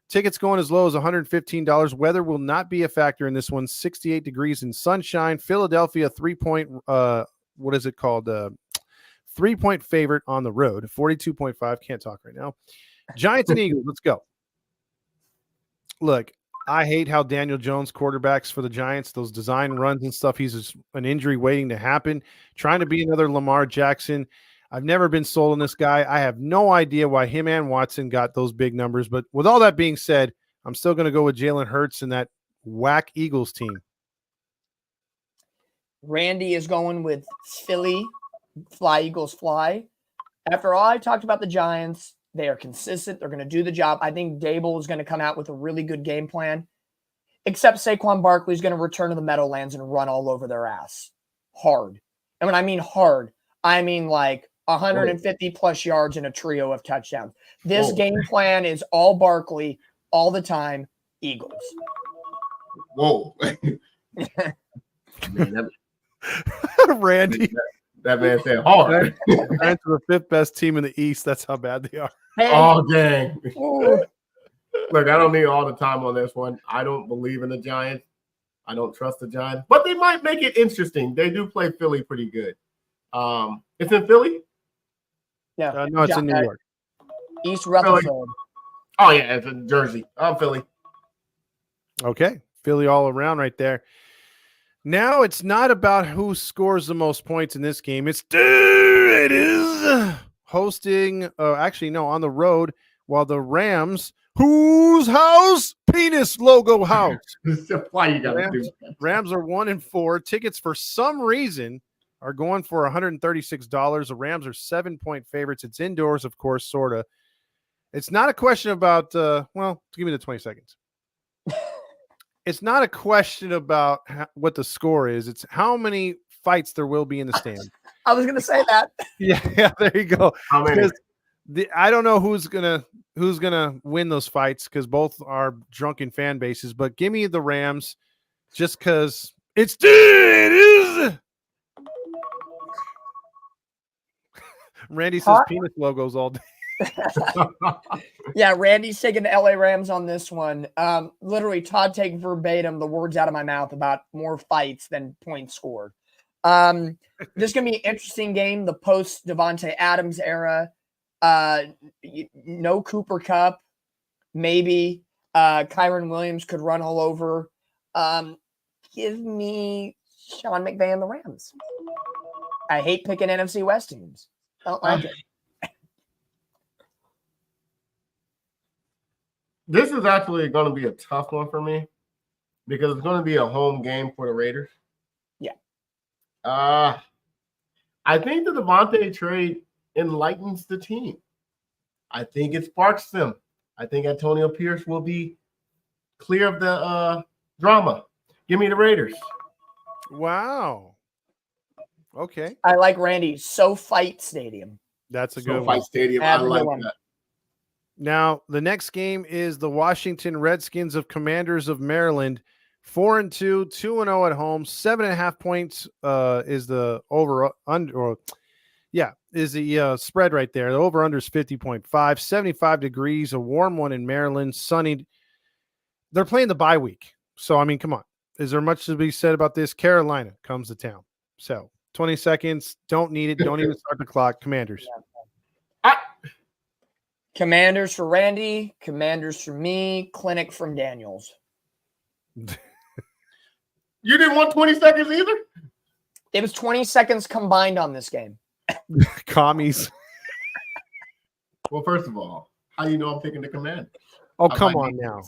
Tickets going as low as $115. Weather will not be a factor in this one. 68 degrees and sunshine. Philadelphia 3-point, what is it called? 3-point favorite on the road. 42.5. Can't talk right now. Giants and Eagles. Let's go. Look, I hate how Daniel Jones quarterbacks for the Giants, those design runs and stuff. He's just an injury waiting to happen. Trying to be another Lamar Jackson. I've never been sold on this guy. I have no idea why him and Watson got those big numbers. But with all that being said, I'm still going to go with Jalen Hurts and that whack Eagles team. Randy is going with Philly. Fly, Eagles, fly. After all I talked about the Giants, they are consistent. They're going to do the job. I think Dable is going to come out with a really good game plan. Except Saquon Barkley is going to return to the Meadowlands and run all over their ass. Hard. And when I mean hard, I mean like 150 plus yards and a trio of touchdowns. This game plan is all Barkley all the time. Eagles. Whoa. Man, Randy. That man said hard. Giants are the 5th best team in the East. That's how bad they are. Hey. Oh, dang. Look, I don't need all the time on this one. I don't believe in the Giants. I don't trust the Giants. But they might make it interesting. They do play Philly pretty good. It's in Philly? Yeah. No, it's in New York. East Rutherford. Oh, yeah, it's in Jersey. Philly. Okay. Philly all around right there. Now it's not about who scores the most points in this game. It is hosting, on the road, while the Rams, whose house? Penis logo house. Why you gotta do that? Rams are 1-4. Tickets for some reason are going for $136. The Rams are 7-point favorites. It's indoors, of course, sort of. It's not a question about, give me the 20 seconds. It's not a question about what the score is. It's how many fights there will be in the stand. I was going to say that. Yeah, there you go. How many? I don't know who's gonna win those fights because both are drunken fan bases. But give me the Rams, just because it is. Randy says penis logos all day. Yeah, Randy's taking the LA Rams on this one. Literally, Todd taking verbatim the words out of my mouth about more fights than points scored. This is going to be an interesting game. The post Devontae Adams era. No Cooper Kupp. Maybe Kyron Williams could run all over. Give me Sean McVay and the Rams. I hate picking NFC West teams. I don't like it. This is actually going to be a tough one for me because it's going to be a home game for the Raiders. Yeah. I think the Devontae trade enlightens the team. I think it sparks them. I think Antonio Pierce will be clear of the drama. Give me the Raiders. Wow. Okay. I like Randy. Fight Stadium. That's a good Fight one. Stadium. I like that. Now, the neunder game is the Washington Redskins of Commanders of Maryland. 4-2, 2-0 at home. 7.5 points is the over under. Yeah, is the spread right there. The over-under is 50.5, 75 degrees, a warm one in Maryland, sunny. They're playing the bye week. So, I mean, come on. Is there much to be said about this? Carolina comes to town. So, 20 seconds. Don't need it. Don't even start the clock. Commanders. Commanders for Randy. Commanders for me. Clinic from Daniels. You didn't want 20 seconds either? It was 20 seconds combined on this game. Commies. Well, first of all, how do you know I'm picking the Commanders? Oh, come on now.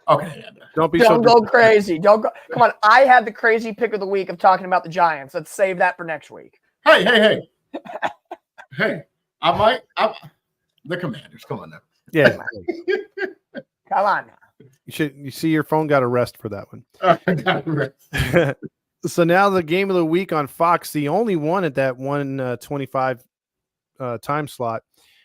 Okay. Don't go crazy. Don't go. Come on. I had the crazy pick of the week of talking about the Giants. Let's save that for next week. Hey. The Commanders. Come on now. Yeah. Come on now. You see your phone got a rest for that one. I got a rest. So now the game of the week on Fox, the only one at that 1:25 time slot.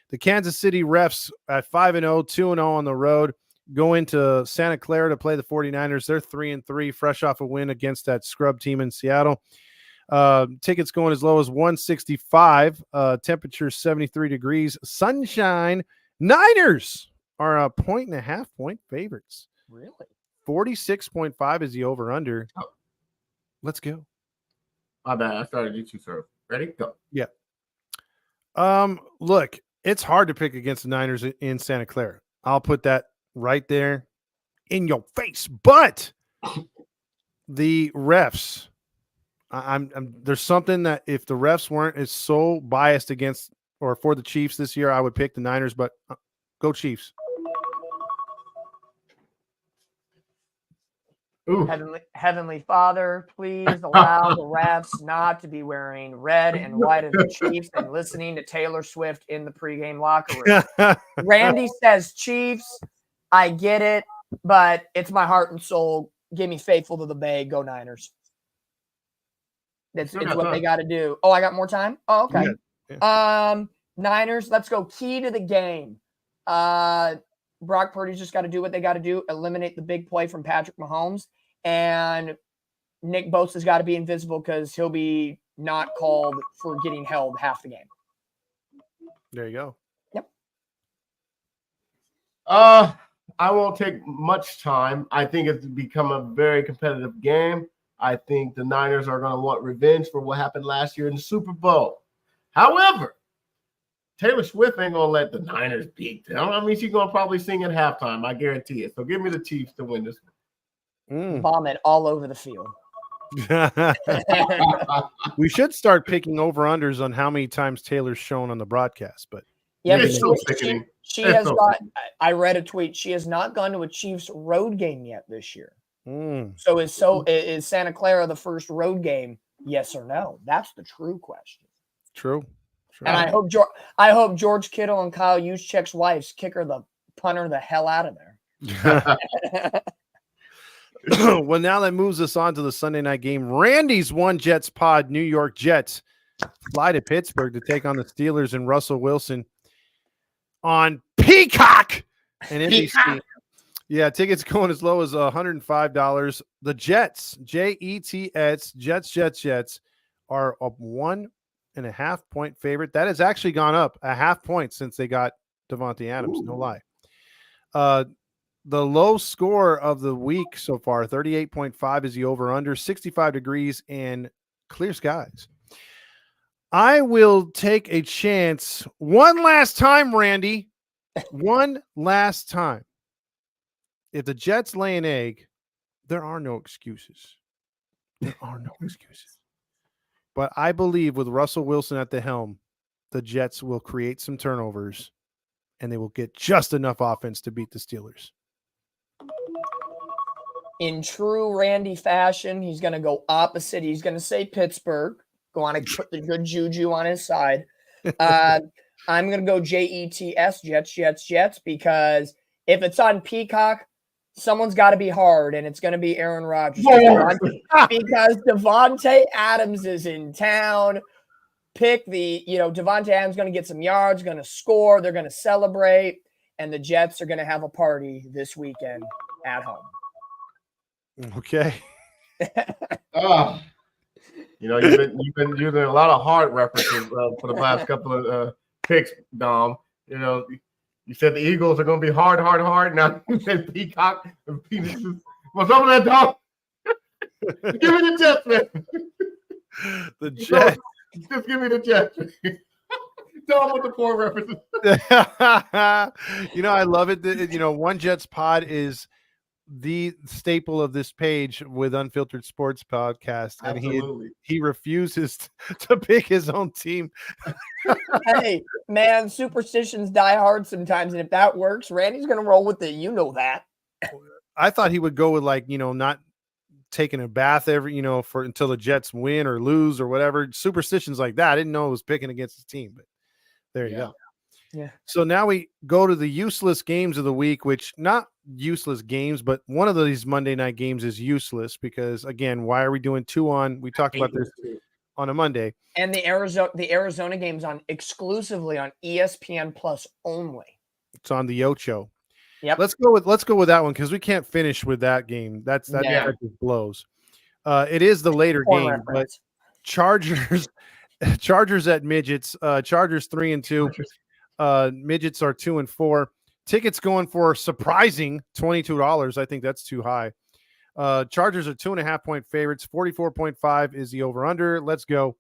The Kansas City Refs at 5-0, 2-0 on the road, go into Santa Clara to play the 49ers. They're 3-3, fresh off a win against that scrub team in Seattle. Tickets going as low as 165, temperature 73 degrees, sunshine. Niners are a 1.5 point favorites. Really? 46.5 is the over-under. Oh. Let's go. My bad. I started you two, sir. Ready? Go. Yeah. Look, it's hard to pick against the Niners in Santa Clara. I'll put that right there in your face. But the refs, there's something that if the refs weren't as so biased against or for the Chiefs this year, I would pick the Niners. But go Chiefs. Ooh. Heavenly Father, please allow the refs not to be wearing red and white as the Chiefs and listening to Taylor Swift in the pregame locker room. Randy says Chiefs. I get it, but it's my heart and soul. Give me faithful to the Bay. Go Niners. It's what they got to do. Oh, I got more time? Oh, okay. Yeah. Niners, let's go. Key to the game. Brock Purdy's just got to do what they got to do, eliminate the big play from Patrick Mahomes, and Nick Bosa's got to be invisible because he'll be not called for getting held half the game. There you go. Yep. I won't take much time. I think it's become a very competitive game. I think the Niners are going to want revenge for what happened last year in the Super Bowl. However, Taylor Swift ain't going to let the Niners beat them. I mean, she's going to probably sing at halftime. I guarantee it. So give me the Chiefs to win this one. Vomit all over the field. We should start picking over-unders on how many times Taylor's shown on the broadcast. But yeah, she has got – I read a tweet. She has not gone to a Chiefs road game yet this year. So is Santa Clara the first road game, yes or no? That's the true question. True. And I hope George Kittle and Kyle Juszczyk's wives kick her the punter the hell out of there. Well, now that moves us on to the Sunday night game. Randy's One Jets pod, New York Jets, fly to Pittsburgh to take on the Steelers and Russell Wilson on Peacock and NBC. Yeah, tickets going as low as $105. The Jets, Jets, Jets are a 1.5 point favorite. That has actually gone up a half point since they got Devontae Adams. No lie. The low score of the week so far, 38.5 is the over-under, 65 degrees and clear skies. I will take a chance one last time, Randy. One last time. If the Jets lay an egg, there are no excuses. There are no excuses. But I believe with Russell Wilson at the helm, the Jets will create some turnovers and they will get just enough offense to beat the Steelers. In true Randy fashion, he's going to go opposite. He's going to say Pittsburgh. Go on and put the good juju on his side. I'm going to go Jets, Jets, because if it's on Peacock, someone's got to be hard, and it's going to be Aaron Rodgers. Because Devontae Adams is in town. Devontae Adams going to get some yards, going to score. They're going to celebrate, and the Jets are going to have a party this weekend at home. Okay. You've been using a lot of hard references for the last couple of picks, Dom. You said the Eagles are going to be hard. Now you said Peacock and penises. What's up with that, Dom? Give me the Jets, man. The Jets. Just give me the Jets. Dom with the poor references. I love it. One Jets pod is the staple of this page with Unfiltered Sports Podcast, and he refuses to pick his own team. Hey, man, superstitions die hard sometimes, and if that works, Randy's going to roll with it. You know that. I thought he would go with not taking a bath until the Jets win or lose or whatever. Superstitions like that. I didn't know it was picking against his team, but there you go. Yeah. So now we go to the useless games of the week, which not useless games, but one of these Monday night games is useless because, again, why are we doing two on? We talked about this on a Monday. And the Arizona game's on exclusively on ESPN Plus only. It's on the Ocho. Yep. Let's go with that one because we can't finish with that game. That just blows. It is the later game, but Chargers at Midgets. Chargers 3-2. Midgets are 2-4. Tickets going for surprising $22. I think that's too high. Chargers are 2.5-point favorites. 44.5 is the over/under. Let's go,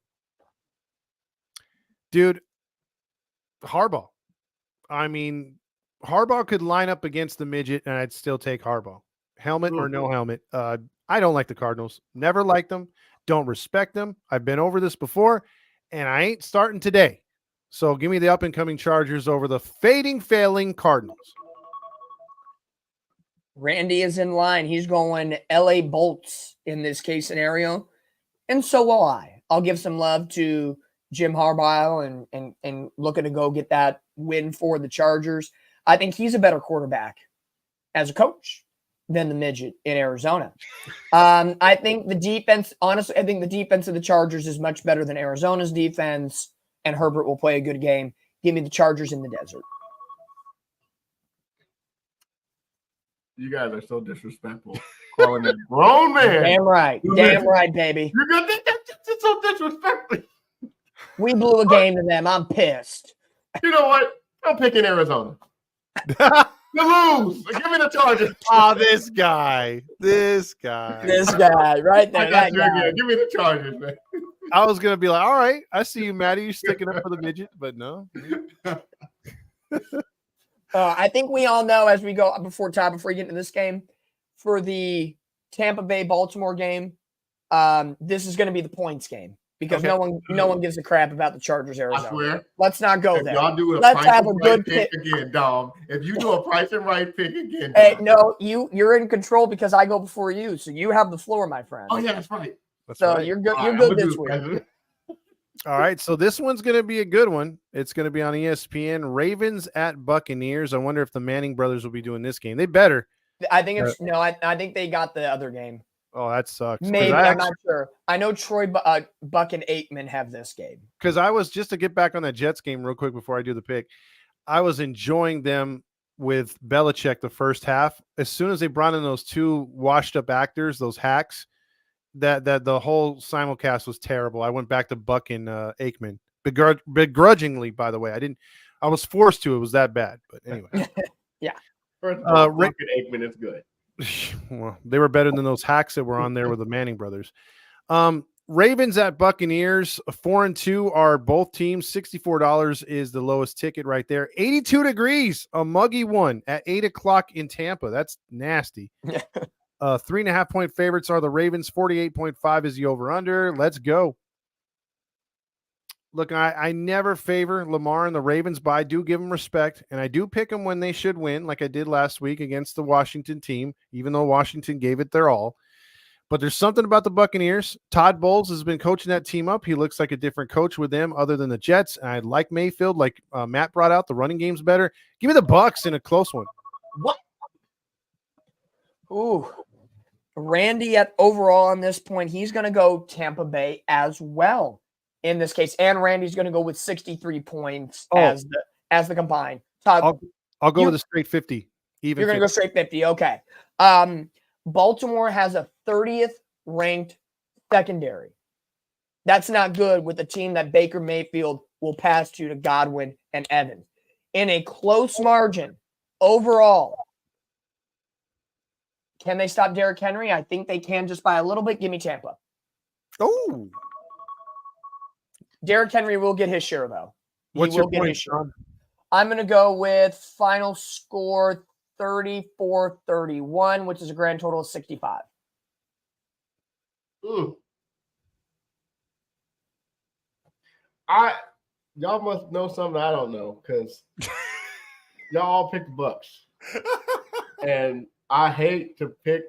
dude. Harbaugh. I mean, Harbaugh could line up against the Midget, and I'd still take Harbaugh. Helmet or no helmet. I don't like the Cardinals. Never liked them. Don't respect them. I've been over this before, and I ain't starting today. So give me the up-and-coming Chargers over the failing Cardinals. Randy is in line. He's going LA Bolts in this case scenario, and so will I. I'll give some love to Jim Harbaugh and looking to go get that win for the Chargers. I think he's a better quarterback as a coach than the Midget in Arizona. I think the defense of the Chargers is much better than Arizona's defense. And Herbert will play a good game. Give me the Chargers in the desert. You guys are so disrespectful. Calling that grown man. Damn right. Damn right, baby. You're going to think that's so disrespectful. We blew a game to them. I'm pissed. You know what? I'm picking Arizona. You lose. Give me the Chargers. Oh, this guy. Right there. That guy. Give me the Chargers, man. I was going to be like, all right, I see you, Maddie. You're sticking up for the Midget, but no. I think we all know as we go before you get into this game, for the Tampa Bay Baltimore game, this is going to be the points game because no one gives a crap about the Chargers Arizona. I swear. Let's not go there. Y'all do Let's have a good pick again, Dom. If you do a price and right pick again, hey, no, you're in control because I go before you, so you have the floor, my friend. Oh yeah, that's right. You're good. You're good this week. All right, so this one's going to be a good one. It's going to be on ESPN. Ravens at Buccaneers. I wonder if the Manning brothers will be doing this game. They better. I think I think they got the other game. Oh, that sucks. Maybe I'm not sure. I know Troy Buck and Aikman have this game. Because I was just to get back on that Jets game real quick before I do the pick. I was enjoying them with Belichick the first half. As soon as they brought in those two washed up actors, those hacks. That the whole simulcast was terrible. I went back to Buck and Aikman begrudgingly. By the way, I was forced to. It was that bad. But anyway, yeah. Buck and Aikman is good. Well, they were better than those hacks that were on there with the Manning brothers. Ravens at Buccaneers, 4-2 are both teams. $64 is the lowest ticket right there. 82 degrees, a muggy one at 8:00 in Tampa. That's nasty. 3.5-point favorites are the Ravens. 48.5 is the over/under. Let's go. Look, I never favor Lamar and the Ravens, but I do give them respect, and I do pick them when they should win, like I did last week against the Washington team, even though Washington gave it their all. But there's something about the Buccaneers. Todd Bowles has been coaching that team up. He looks like a different coach with them other than the Jets. And I like Mayfield, like Matt brought out. The running game's better. Give me the Bucs in a close one. What? Ooh. Randy at overall on this point, he's going to go Tampa Bay as well in this case. And Randy's going to go with 63 points as the combined. Todd, I'll go with a straight 50. You're going to go straight 50. Okay. Baltimore has a 30th ranked secondary. That's not good with a team that Baker Mayfield will pass to Godwin and Evans. In a close margin, overall, can they stop Derrick Henry? I think they can just by a little bit. Give me Tampa. Oh, Derrick Henry will get his share, though. what's He will your get point, his share. John? I'm going to go with final score 34-31, which is a grand total of 65. Y'all must know something I don't know because y'all all picked the Bucks, and I hate to pick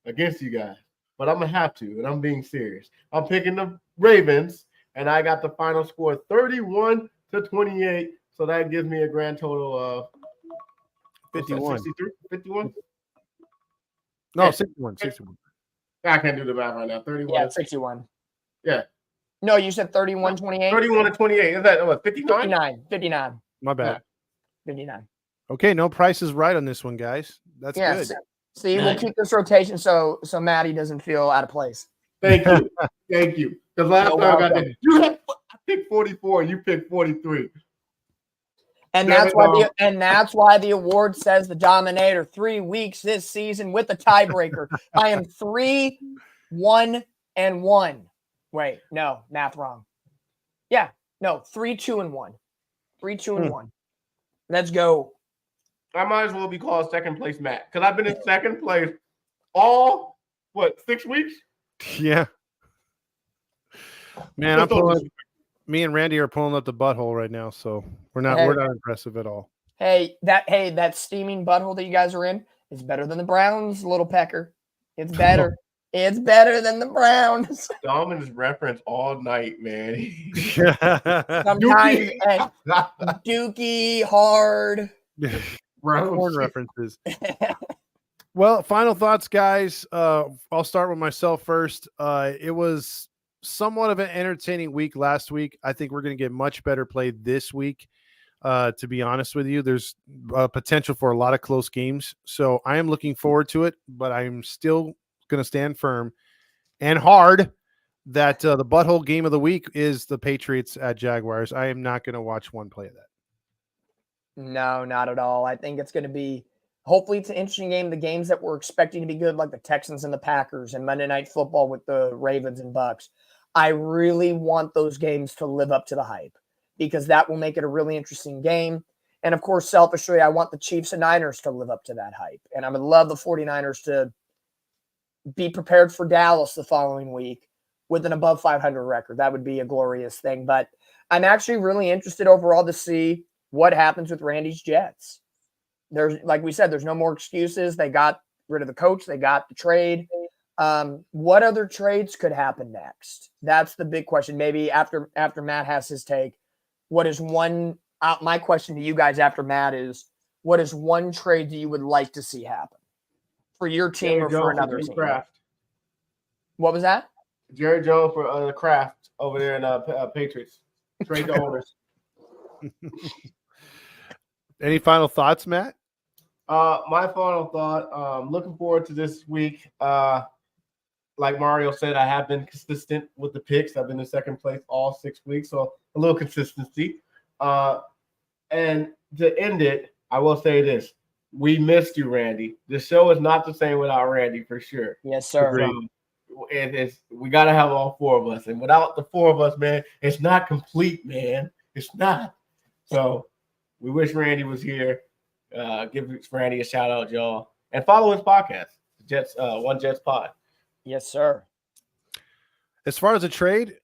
against you guys, but I'm gonna have to, and I'm being serious. I'm picking the Ravens, and I got the final score 31-28, so that gives me a grand total of 51. 63, 51. No, Yeah. 61. 61. I can't do the math right now. 31. Yeah, 61. Yeah. No, you said 31-28? 31-28. Is that what, 59? 59. My bad. 59. Okay, no price is right on this one, guys. That's Yes. good. See, we'll keep this rotation so Maddie doesn't feel out of place. Thank you. Thank you. Because last You're time I got welcome. that, I picked 44, you picked 43. And Never that's why the award says the Dominator 3 weeks this season with the tiebreaker. I am 3-1-1. Wait, no, math wrong. Yeah, no, 3-2-1. 3-2-1. Let's go. I might as well be called second place Matt because I've been in second place all 6 weeks? Yeah. Man, me and Randy are pulling up the butthole right now, so we're not impressive at all. Hey, that steaming butthole that you guys are in is better than the Browns, little pecker. It's better. It's better than the Browns. Dominus reference all night, man. Sometimes Dookie hard. Corn references. Well, final thoughts, guys. I'll start with myself first. It was somewhat of an entertaining week last week. I think we're going to get much better play this week. To be honest with you, there's potential for a lot of close games. So I am looking forward to it, but I'm still going to stand firm and hard that the butthole game of the week is the Patriots at Jaguars. I am not going to watch one play of that. No, not at all. I think it's going to be, hopefully it's an interesting game. The games that we're expecting to be good, like the Texans and the Packers and Monday Night Football with the Ravens and Bucks. I really want those games to live up to the hype because that will make it a really interesting game. And of course, selfishly, I want the Chiefs and Niners to live up to that hype. And I would love the 49ers to be prepared for Dallas the following week with an above 500 record. That would be a glorious thing. But I'm actually really interested overall to see what happens with Randy's Jets. There's, like we said, there's no more excuses. They got rid of the coach. They got the trade. What other trades could happen next? That's the big question. Maybe after Matt has his take, what is one, my question to you guys after Matt is, what is one trade that you would like to see happen for your team or for another team? Kraft. What was that? Jerry Jones for the Kraft over there in Patriots. Trade the owners. Any final thoughts, Matt? My final thought, looking forward to this week. Like Mario said, I have been consistent with the picks. I've been in second place all 6 weeks, so a little consistency. And to end it, I will say this. We missed you, Randy. The show is not the same without Randy, for sure. Yes, sir. We got to have all four of us. And without the four of us, man, it's not complete, man. It's not. So we wish Randy was here. Give Randy a shout out, y'all. And follow his podcast, One Jets Pod. Yes, sir. As far as a trade,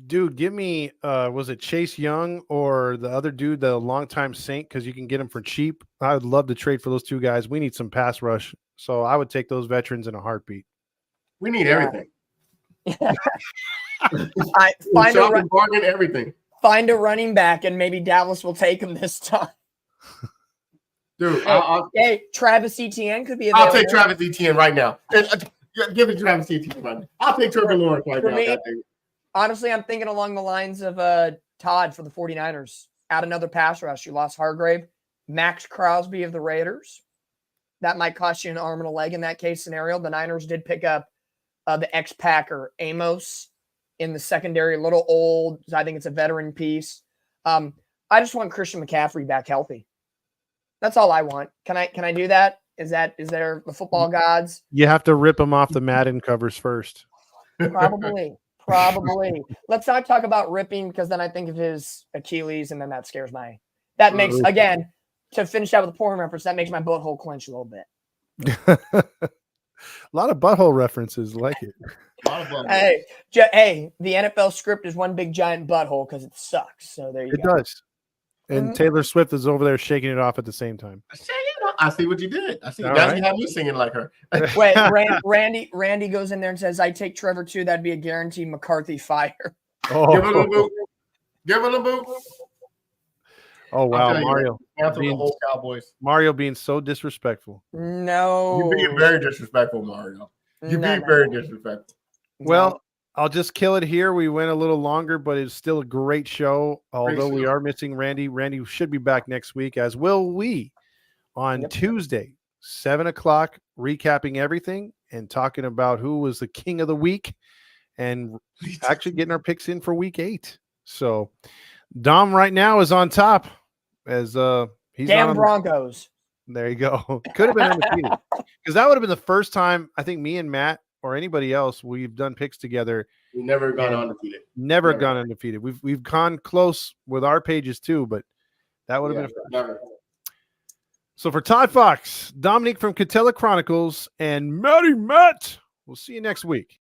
dude, give me was it Chase Young or the other dude, the longtime Saint, because you can get him for cheap. I would love to trade for those two guys. We need some pass rush, so I would take those veterans in a heartbeat. We need everything. Everything. Find a running back, and maybe Dallas will take him this time. Dude, hey, Travis Etienne could be available. I'll take Travis Etienne right now. Give it Travis Etienne right now. I'll take Trevor Lawrence right now. Honestly, I'm thinking along the lines of Todd for the 49ers. Add another pass rush. You lost Hargrave. Max Crosby of the Raiders. That might cost you an arm and a leg in that case scenario. The Niners did pick up the ex-Packer Amos in the secondary, a little old. I think it's a veteran piece. I just want Christian McCaffrey back healthy. That's all I want. Can I do that? Is there the football gods? You have to rip him off the Madden covers first. Probably. Let's not talk about ripping, because then I think of his Achilles, and then that scares my. That makes, again, to finish out with a porn reference, that makes my butthole clench a little bit. A lot of butthole references, like it. Hey, the NFL script is one big giant butthole because it sucks. So there you go. It does. And Taylor Swift is over there shaking it off at the same time. I see what you did. I see. All That's right. how me singing like her. Wait, Randy goes in there and says, "I take Trevor too. That'd be a guaranteed McCarthy fire." Oh, Give it a boot. Give it a boot. Oh wow, Mario. The whole Cowboys. Mario being so disrespectful. No. You're being very disrespectful, Mario. You're being very disrespectful. Well, I'll just kill it here. We went a little longer, but it's still a great show. Although we are missing Randy. Randy should be back next week, as will we, on Tuesday, 7:00, recapping everything and talking about who was the king of the week and actually getting our picks in for week 8. So Dom right now is on top as he's damn Broncos. There you go. Could have been undefeated, because that would have been the first time I think me and Matt or anybody else we've done picks together. We've never gone undefeated. Never gone undefeated. We've gone close with our pages too, but that would have been never. So for Todd Fox, Dominique from Catella Chronicles, and Matty Matt, we'll see you next week.